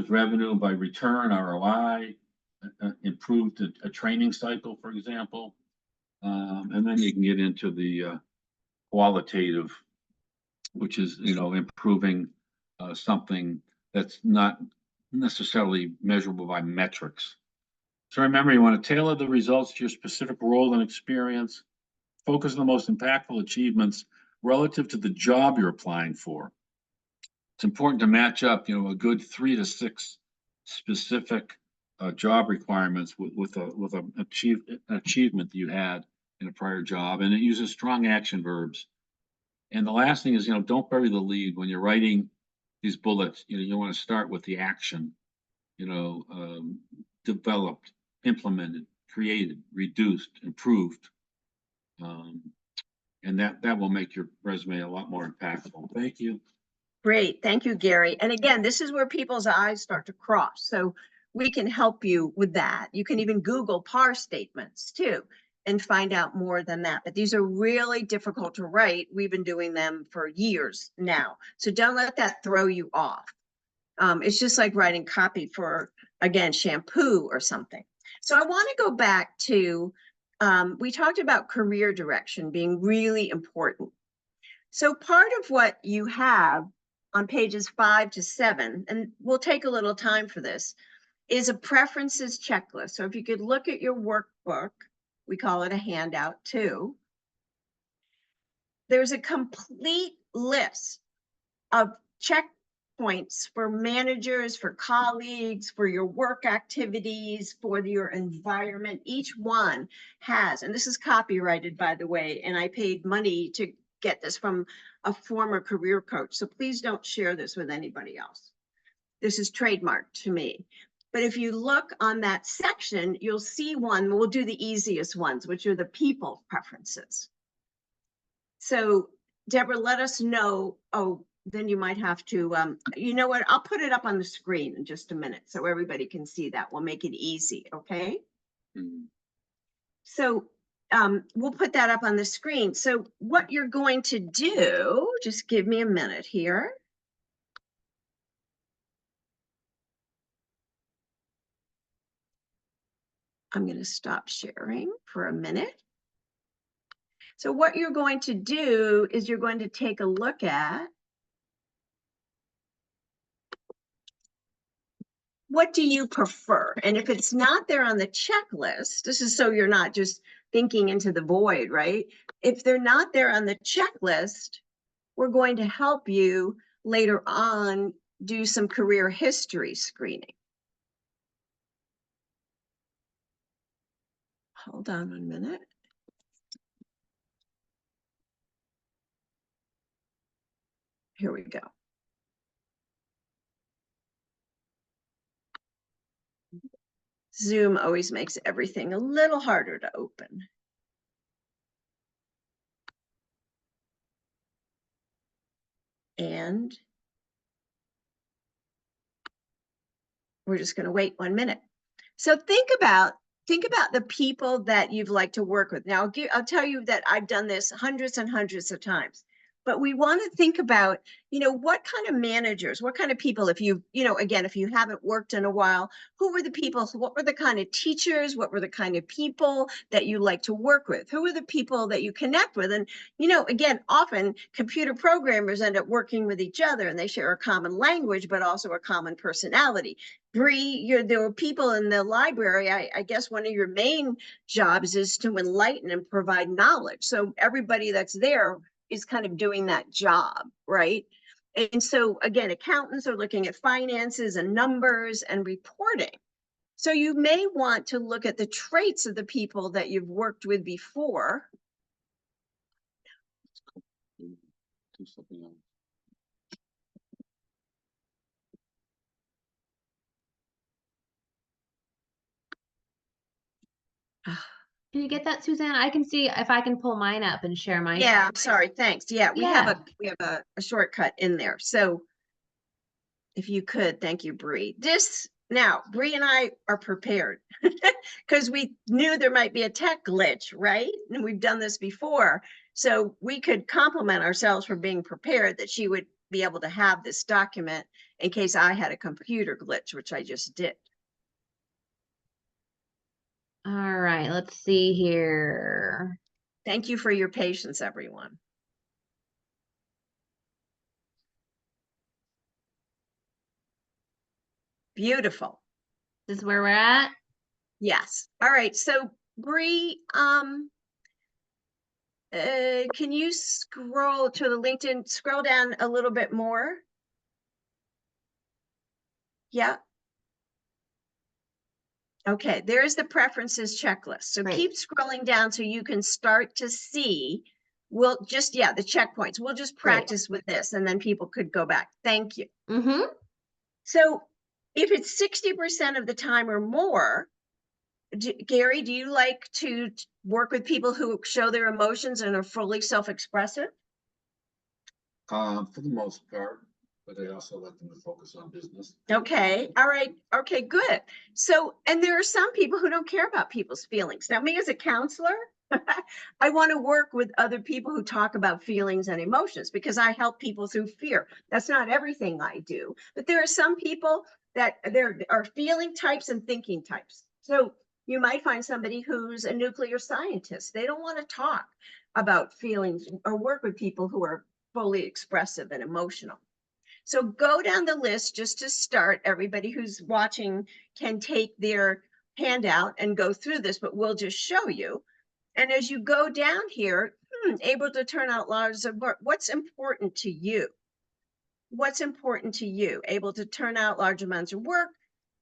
revenue, by return, ROI, improved a training cycle, for example. And then you can get into the qualitative, which is, improving something that's not necessarily measurable by metrics. So remember, you want to tailor the results to your specific role and experience. Focus on the most impactful achievements relative to the job you're applying for. It's important to match up, a good 3 to 6 specific job requirements with an achievement that you had in a prior job, and it uses strong action verbs. And the last thing is, don't bury the lead when you're writing these bullets. You want to start with the action. Developed, implemented, created, reduced, improved. And that will make your resume a lot more impactful. Thank you. Great. Thank you, Gary. And again, this is where people's eyes start to cross. So we can help you with that. You can even Google PAR statements too and find out more than that. But these are really difficult to write. We've been doing them for years now. So don't let that throw you off. It's just like writing copy for, again, shampoo or something. So I want to go back to, we talked about career direction being really important. So part of what you have on pages 5 to 7, and we'll take a little time for this, is a preferences checklist. So if you could look at your workbook, we call it a handout too. There's a complete list of checkpoints for managers, for colleagues, for your work activities, for your environment. Each one has, and this is copyrighted, by the way, and I paid money to get this from a former career coach. So please don't share this with anybody else. This is trademarked to me. But if you look on that section, you'll see one. We'll do the easiest ones, which are the people preferences. So Deborah, let us know. Oh, then you might have to, you know what? I'll put it up on the screen in just a minute so everybody can see that. We'll make it easy, okay? Mm-hmm. So we'll put that up on the screen. So what you're going to do, just give me a minute here. I'm going to stop sharing for a minute. So what you're going to do is you're going to take a look at what do you prefer? And if it's not there on the checklist, this is so you're not just thinking into the void, right? If they're not there on the checklist, we're going to help you later on do some career history screening. Hold on 1 minute. Here we go. Zoom always makes everything a little harder to open. And we're just going to wait 1 minute. So think about the people that you've liked to work with. Now, I'll tell you that I've done this hundreds and hundreds of times. But we want to think about, what kind of managers, what kind of people, if you, again, if you haven't worked in a while, who were the people, what were the kind of teachers, what were the kind of people that you like to work with? Who are the people that you connect with? And, again, often computer programmers end up working with each other and they share a common language, but also a common personality. Bree, there were people in the library. I guess one of your main jobs is to enlighten and provide knowledge. So everybody that's there is kind of doing that job, right? And so again, accountants are looking at finances and numbers and reporting. So you may want to look at the traits of the people that you've worked with before. Do something else. Can you get that, Suzanne? I can see if I can pull mine up and share mine. Yeah, I'm sorry. Thanks. Yeah, we have a shortcut in there. So if you could, thank you, Bree. Now, Bree and I are prepared because we knew there might be a tech glitch, right? And we've done this before. So we could compliment ourselves for being prepared that she would be able to have this document in case I had a computer glitch, which I just did. All right, let's see here. Thank you for your patience, everyone. Beautiful. This is where we're at? Yes. All right. So Bree, can you scroll to the LinkedIn, scroll down a little bit more? Yeah. Okay, there's the preferences checklist. So Great. keep scrolling down so you can start to see. We'll just, yeah, the checkpoints. We'll just Great. practice with this and then people could go back. Thank you. Mm-hmm. So if it's 60% of the time or more, Gary, do you like to work with people who show their emotions and are fully self-expressive? For the most part, but I also like them to focus on business. Okay, all right, okay, good. So, and there are some people who don't care about people's feelings. Now, me as a counselor, I want to work with other people who talk about feelings and emotions because I help people through fear. That's not everything I do, but there are some people that there are feeling types and thinking types. So you might find somebody who's a nuclear scientist. They don't want to talk about feelings or work with people who are fully expressive and emotional. So go down the list just to start. Everybody who's watching can take their handout and go through this, but we'll just show you. And as you go down here, able to turn out large of work. What's important to you? What's important to you? Able to turn out large amounts of work.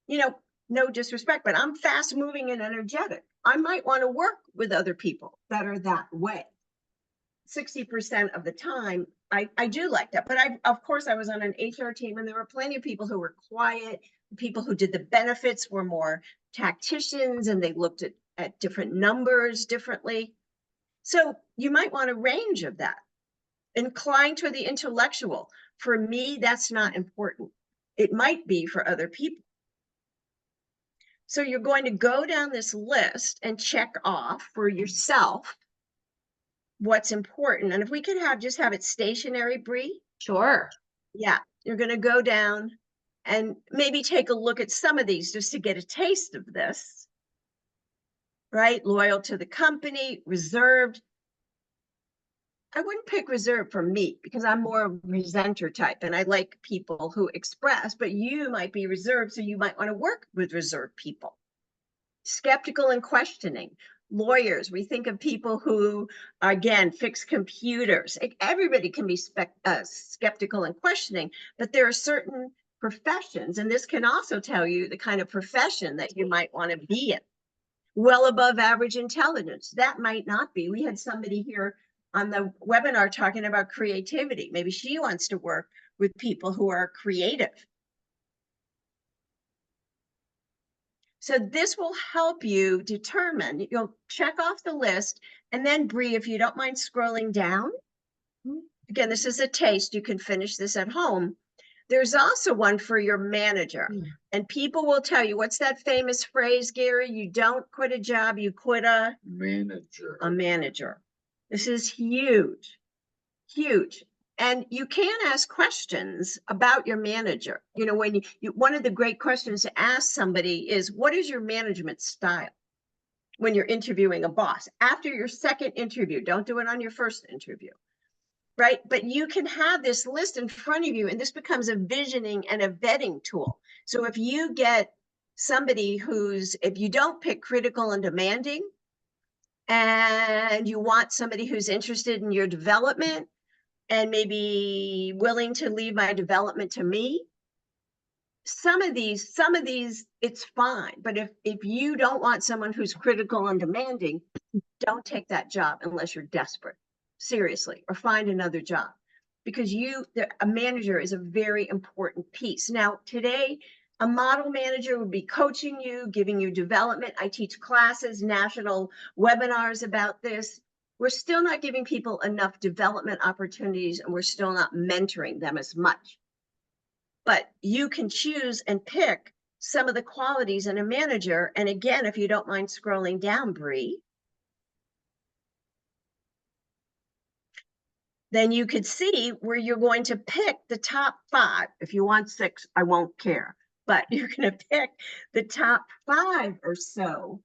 You know, no disrespect, but I'm fast moving and energetic. I might want to work with other people that are that way. 60% of the time, I do like that. But of course, I was on an HR team and there were plenty of people who were quiet. People who did the benefits were more tacticians and they looked at different numbers differently. So you might want a range of that. Inclined to the intellectual. For me, that's not important. It might be for other people. So you're going to go down this list and check off for yourself what's important. And if we could just have it stationary, Bree. Sure. Yeah, you're going to go down and maybe take a look at some of these just to get a taste of this. Right? Loyal to the company, reserved. I wouldn't pick reserved for me because I'm more of a presenter type and I like people who express, but you might be reserved, so you might want to work with reserved people. Skeptical and questioning. Lawyers, we think of people who, again, fix computers. Everybody can be skeptical and questioning, but there are certain professions, and this can also tell you the kind of profession that you might want to be in. Well above average intelligence. That might not be. We had somebody here on the webinar talking about creativity. Maybe she wants to work with people who are creative. So this will help you determine, you'll check off the list, and then Bree, if you don't mind scrolling down, again, this is a taste, you can finish this at home. There's also one for your manager, and people will tell you, what's that famous phrase, Gary? You don't quit a job, you quit a manager. This is huge, huge. And you can ask questions about your manager. You know, when one of the great questions to ask somebody is, what is your management style? When you're interviewing a boss, after your second interview, don't do it on your first interview, right? But you can have this list in front of you, and this becomes a visioning and a vetting tool. So if you get somebody if you don't pick critical and demanding, and you want somebody who's interested in your development, and maybe willing to leave my development to me. Some of these, it's fine. But if you don't want someone who's critical and demanding, don't take that job unless you're desperate, seriously, or find another job. Because a manager is a very important piece. Now, today, a model manager would be coaching you, giving you development. I teach classes, national webinars about this. We're still not giving people enough development opportunities, and we're still not mentoring them as much. But you can choose and pick some of the qualities in a manager. And again, if you don't mind scrolling down, Bree, then you could see where you're going to pick the top 5. If you want 6, I won't care. But you're going to pick the top 5 or so.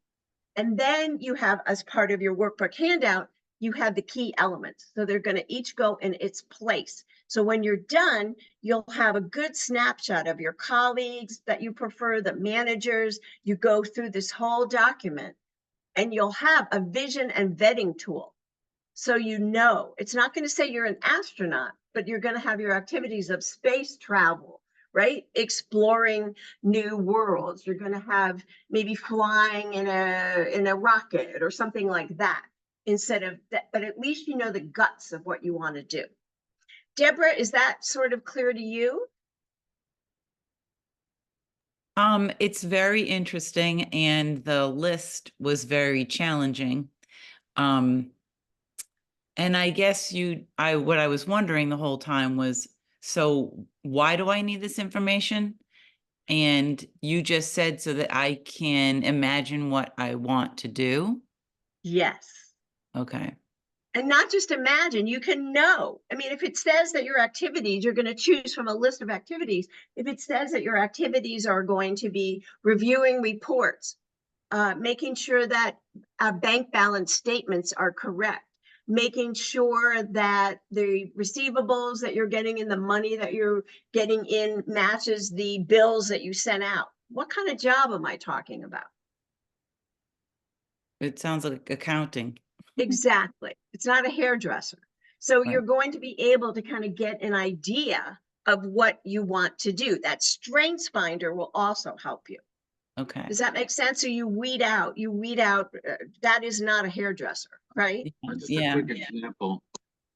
And then you have, as part of your workbook handout, you have the key elements. So they're going to each go in its place. So when you're done, you'll have a good snapshot of your colleagues that you prefer, the managers. You go through this whole document and you'll have a vision and vetting tool. So you know, it's not going to say you're an astronaut, but you're going to have your activities of space travel, right? Exploring new worlds. You're going to have maybe flying in a rocket or something like that instead of that, but at least you know the guts of what you want to do. Deborah, is that sort of clear to you? It's very interesting, and the list was very challenging. And I guess what I was wondering the whole time was, so why do I need this information? And you just said so that I can imagine what I want to do. Yes. Okay. And not just imagine, you can know. I mean, if it says that your activities, you're going to choose from a list of activities. If it says that your activities are going to be reviewing reports, making sure that bank balance statements are correct, making sure that the receivables that you're getting and the money that you're getting in matches the bills that you sent out. What kind of job am I talking about? It sounds like accounting. Exactly. It's not a hairdresser. So Right. you're going to be able to kind of get an idea of what you want to do. That strengths finder will also help you. Okay. Does that make sense? So you weed out, that is not a hairdresser, right? Just Yeah. a quick example.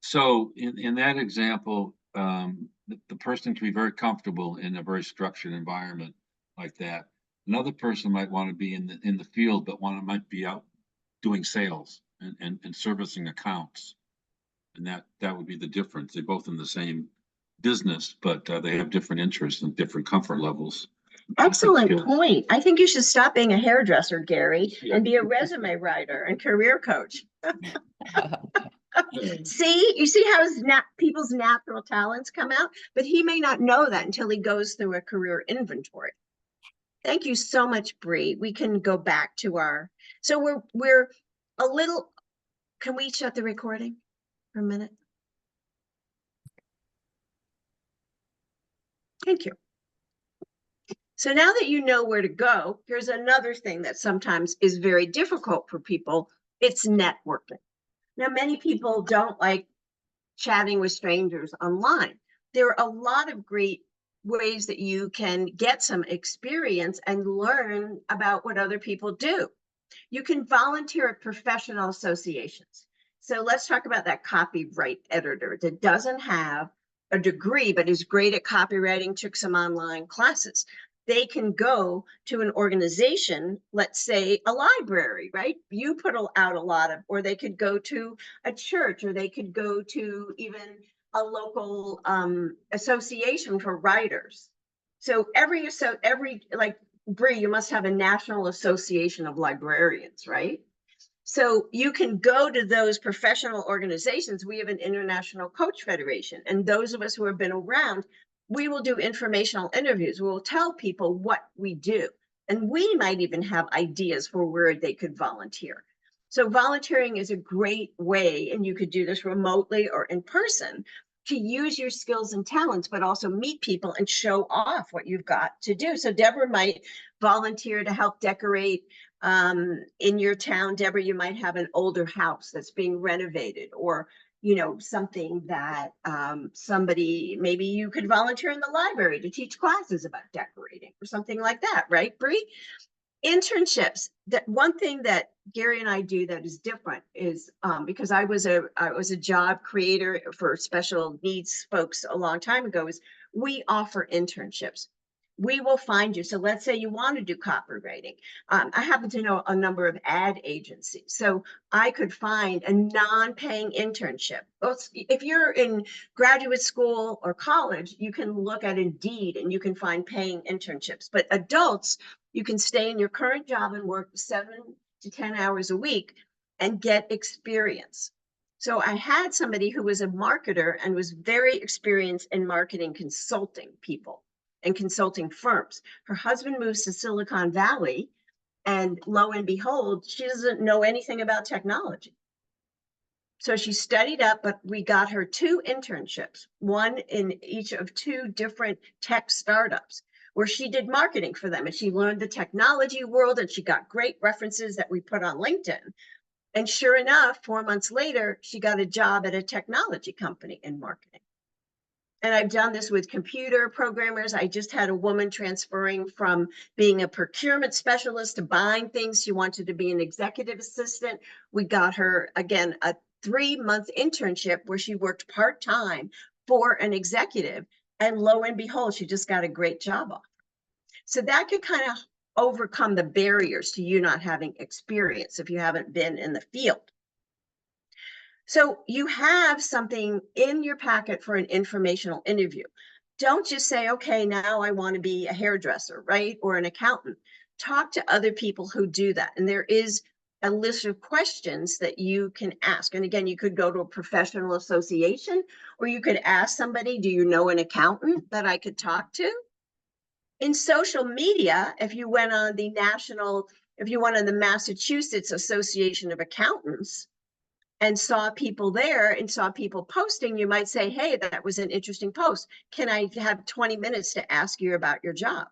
So in that example, the person can be very comfortable in a very structured environment like that. Another person might want to be in the field, but might be out doing sales and servicing accounts. And that would be the difference. They're both in the same business, but they have different interests and different comfort levels. Excellent point. I think you should stop being a hairdresser, Gary, and be a resume writer and career coach. See, you see how people's natural talents come out, but he may not know that until he goes through a career inventory. Thank you so much, Bree. We can go back to so we're a little, can we shut the recording for a minute? Thank you. So now that you know where to go, here's another thing that sometimes is very difficult for people. It's networking. Now, many people don't like chatting with strangers online. There are a lot of great ways that you can get some experience and learn about what other people do. You can volunteer at professional associations. So let's talk about that copyright editor that doesn't have a degree, but is great at copywriting, took some online classes. They can go to an organization, let's say a library, right? You put out a lot of, or they could go to a church, or they could go to even a local association for writers. So every like Bree, you must have a National Association of Librarians, right? So you can go to those professional organizations. We have an International Coach Federation, and those of us who have been around, we will do informational interviews. We will tell people what we do, and we might even have ideas for where they could volunteer. So volunteering is a great way, and you could do this remotely or in person, to use your skills and talents, but also meet people and show off what you've got to do. So Deborah might volunteer to help decorate in your town. Deborah, you might have an older house that's being renovated, or something that somebody, maybe you could volunteer in the library to teach classes about decorating or something like that, right, Bree? Internships. That one thing that Gary and I do that is different is because I was a job creator for special needs folks a long time ago, is we offer internships. We will find you. So let's say you want to do copywriting. I happen to know a number of ad agencies. So I could find a non-paying internship. If you're in graduate school or college, you can look at Indeed and you can find paying internships. But adults, you can stay in your current job and work 7 to 10 hours a week and get experience. So I had somebody who was a marketer and was very experienced in marketing consulting people and consulting firms. Her husband moves to Silicon Valley, and lo and behold, she doesn't know anything about technology. So she studied up, but we got her 2 internships, one in each of 2 different tech startups, where she did marketing for them, and she learned the technology world, and she got great references that we put on LinkedIn. And sure enough, 4 months later, she got a job at a technology company in marketing. And I've done this with computer programmers. I just had a woman transferring from being a procurement specialist to buying things. She wanted to be an executive assistant. We got her, again, a 3-month internship where she worked part-time for an executive. And lo and behold, she just got a great job offer. So that could kind of overcome the barriers to you not having experience if you haven't been in the field. So you have something in your packet for an informational interview. Don't just say, okay, now I want to be a hairdresser, right? Or an accountant. Talk to other people who do that. And there is a list of questions that you can ask. And again, you could go to a professional association, or you could ask somebody, do you know an accountant that I could talk to? In social media, if you went on the Massachusetts Association of Accountants, and saw people there and saw people posting, you might say, hey, that was an interesting post. Can I have 20 minutes to ask you about your job?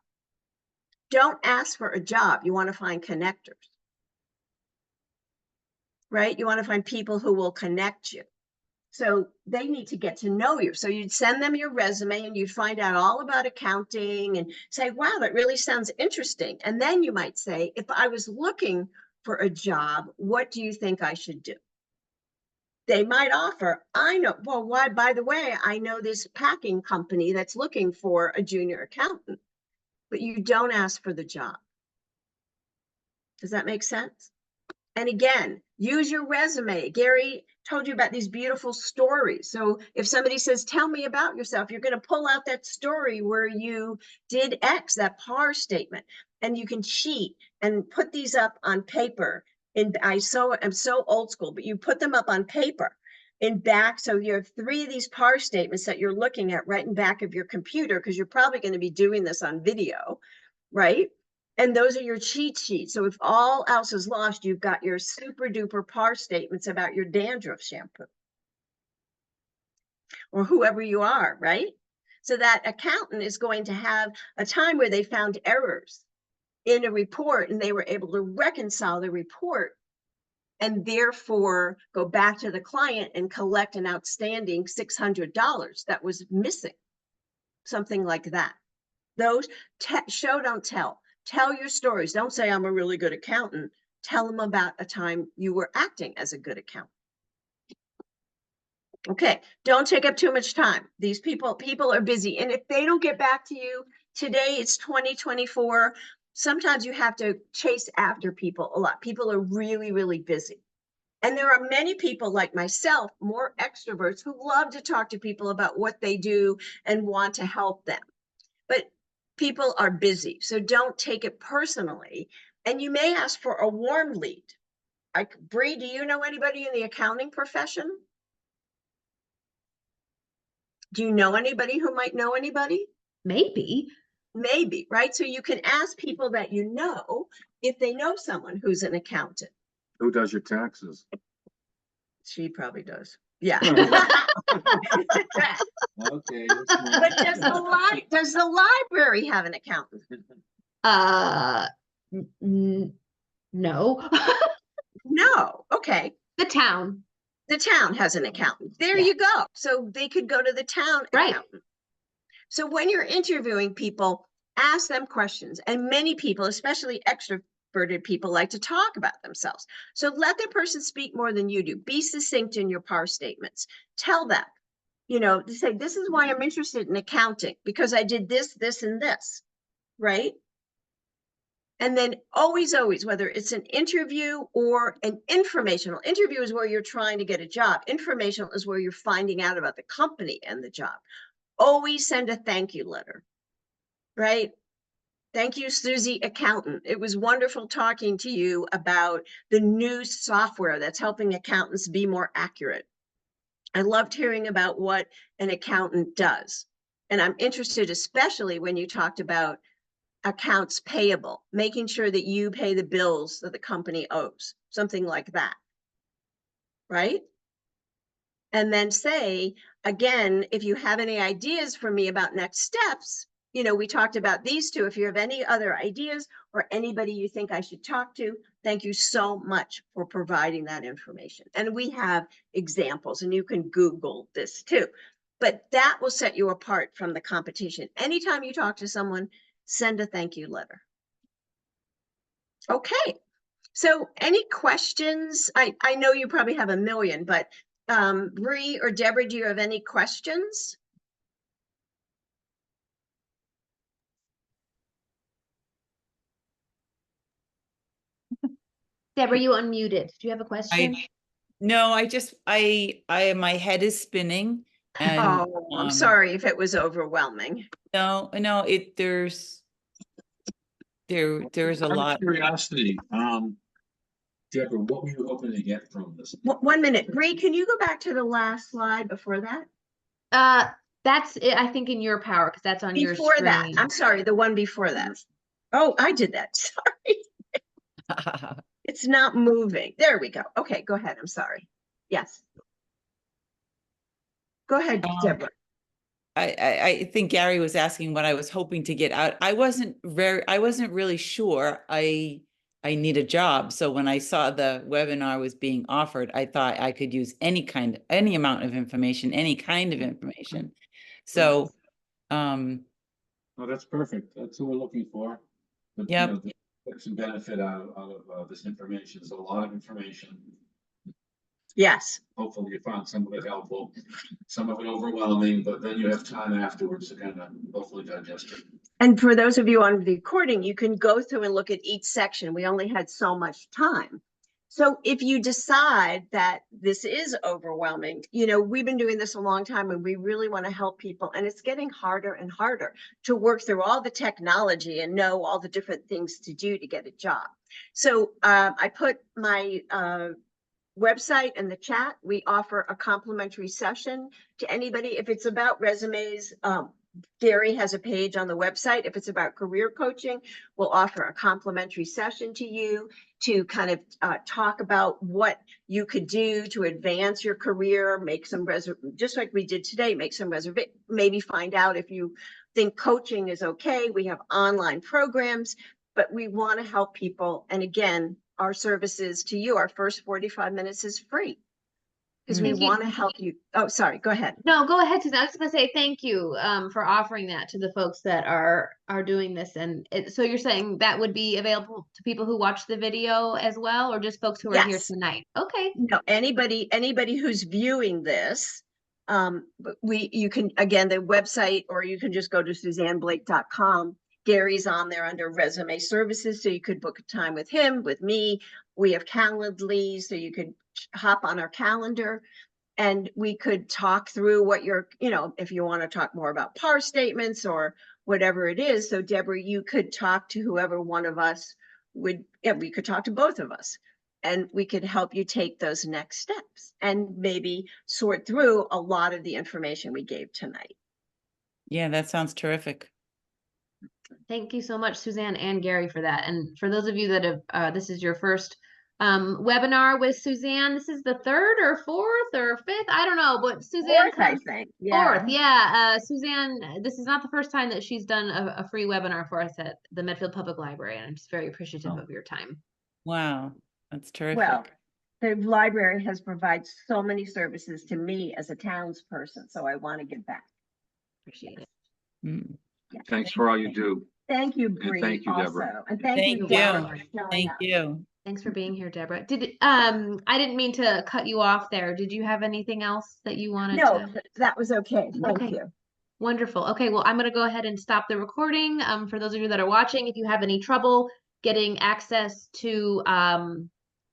Don't ask for a job. You want to find connectors, right? You want to find people who will connect you. So they need to get to know you. So you'd send them your resume and you'd find out all about accounting and say, wow, that really sounds interesting. And then you might say, if I was looking for a job, what do you think I should do? They might offer, I know, well, why, by the way, I know this packing company that's looking for a junior accountant, but you don't ask for the job. Does that make sense? And again, use your resume. Gary told you about these beautiful stories. So if somebody says, tell me about yourself, you're going to pull out that story where you did X, that PAR statement, and you can cheat and put these up on paper. And I'm so old school, but you put them up on paper in back. So you have 3 of these PAR statements that you're looking at right in back of your computer, because you're probably going to be doing this on video, right? And those are your cheat sheets. So if all else is lost, you've got your super duper PAR statements about your dandruff shampoo or whoever you are, right? So that accountant is going to have a time where they found errors in a report and they were able to reconcile the report and therefore go back to the client and collect an outstanding $600 that was missing, something like that. Those show, don't tell. Tell your stories. Don't say, I'm a really good accountant. Tell them about a time you were acting as a good accountant. Okay, don't take up too much time. These people are busy. And if they don't get back to you today, it's 2024. Sometimes you have to chase after people a lot. People are really, really busy. And there are many people like myself, more extroverts, who love to talk to people about what they do and want to help them. But people are busy, so don't take it personally. And you may ask for a warm lead. Like, Bree, do you know anybody in the accounting profession? Do you know anybody who might know anybody? Maybe. Maybe, right? So you can ask people that you know if they know someone who's an accountant. Who does your taxes? She probably does. Yeah. Okay. But does the library have an accountant? No. No. Okay. The town. The town has an accountant. There Yeah. you go. So they could go to the town Right. accountant. So when you're interviewing people, ask them questions. And many people, especially extroverted people, like to talk about themselves. So let the person speak more than you do. Be succinct in your PAR statements. Tell them, to say, this is why I'm interested in accounting, because I did this, this, and this, right? And then always, whether it's an interview or an informational interview is where you're trying to get a job. Informational is where you're finding out about the company and the job. Always send a thank you letter, right? Thank you, Susie Accountant. It was wonderful talking to you about the new software that's helping accountants be more accurate. I loved hearing about what an accountant does. And I'm interested, especially when you talked about accounts payable, making sure that you pay the bills that the company owes, something like that, right? And then say, again, if you have any ideas for me about next steps, we talked about these two. If you have any other ideas or anybody you think I should talk to, thank you so much for providing that information. And we have examples, and you can Google this too. but that will set you apart from the competition. Anytime you talk to someone, send a thank you letter. Okay. So any questions? I know you probably have a million, but Bree or Deborah, do you have any questions? Deborah, you unmuted. Do you have a question? No, my head is spinning, and Oh, I'm sorry if it was overwhelming. no, there's a Out of lot. curiosity, Deborah, what were you hoping to get from this? 1 minute. Bree, can you go back to the last slide before that? That's it, I think, in your power, because that's on your Before screen. that, I'm sorry, the one before that. Oh, I did that. Sorry. It's not moving. There we go. Okay, go ahead. I'm sorry. Yes. Go ahead, Deborah. I think Gary was asking what I was hoping to get out. I wasn't really sure. I need a job. So when I saw the webinar was being offered, I thought I could use any amount of information, any kind of information. So, Oh, that's perfect. That's what we're looking for. But, yep. you know, get some benefit out of this information. It's a lot of information. Yes. Hopefully you found some of it helpful, some of it overwhelming, but then you have time afterwards to kind of hopefully digest it. And for those of you on the recording, you can go through and look at each section. We only had so much time. So if you decide that this is overwhelming, you know, we've been doing this a long time and we really want to help people, and it's getting harder and harder to work through all the technology and know all the different things to do to get a job. So I put my website in the chat. We offer a complimentary session to anybody. If it's about resumes, Gary has a page on the website. If it's about career coaching, we'll offer a complimentary session to you to kind of talk about what you could do to advance your career, make some just like we did today, make some maybe find out if you think coaching is okay. We have online programs, but we want to help people. And again, our services to you, our first 45 minutes is free because we want to help you. Oh, sorry, go ahead. No, go ahead, Suzanne. I was going to say thank you for offering that to the folks that are doing this. And so you're saying that would be available to people who watch the video as well, or just folks who are here tonight? Okay. No, anybody who's viewing this, you can, again, the website, or you can just go to SuzanneBlake.com. Gary's on there under resume services, so you could book a time with him, with me. We have Calendly, so you could hop on our calendar and we could talk through what you're, you know, if you want to talk more about PAR statements or whatever it is. So Deborah, you could talk to whoever one of us would, yeah, we could talk to both of us and we could help you take those next steps and maybe sort through a lot of the information we gave tonight. Yeah, that sounds terrific. Thank you so much, Suzanne and Gary, for that. And for those of you that have, this is your first webinar with Suzanne. This is the third or fourth or fifth, I don't know, but Suzanne, Fourth, I think. Yeah. Fourth, yeah. Suzanne, this is not the first time that she's done a free webinar for us at the Medfield Public Library, and I'm just very appreciative of your time. Wow, that's terrific. Well, the library has provided so many services to me as a townsperson, so I want to give back. Appreciate it. Mm. Yeah. Thanks for all you do. Thank you, Bree. Thank you, Deborah. And thank you, Deborah. for Thank you. Thanks for being here, Deborah. I didn't mean to cut you off there. Did you have anything else that you wanted No, to? that was okay. Thank you. Wonderful. Okay, well, I'm going to go ahead and stop the recording. For those of you that are watching, if you have any trouble getting access to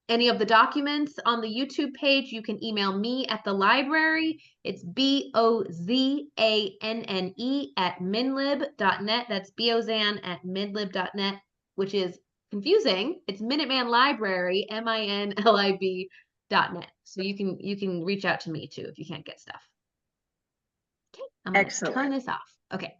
any of the documents on the YouTube page, you can email me at the library. It's bozanne@minlib.net. That's bozanne@minlib.net, which is confusing. It's Minuteman Library, MINLIB.net. So you can reach out to me too if you can't get stuff. Okay, I'm gonna turn this off. Okay.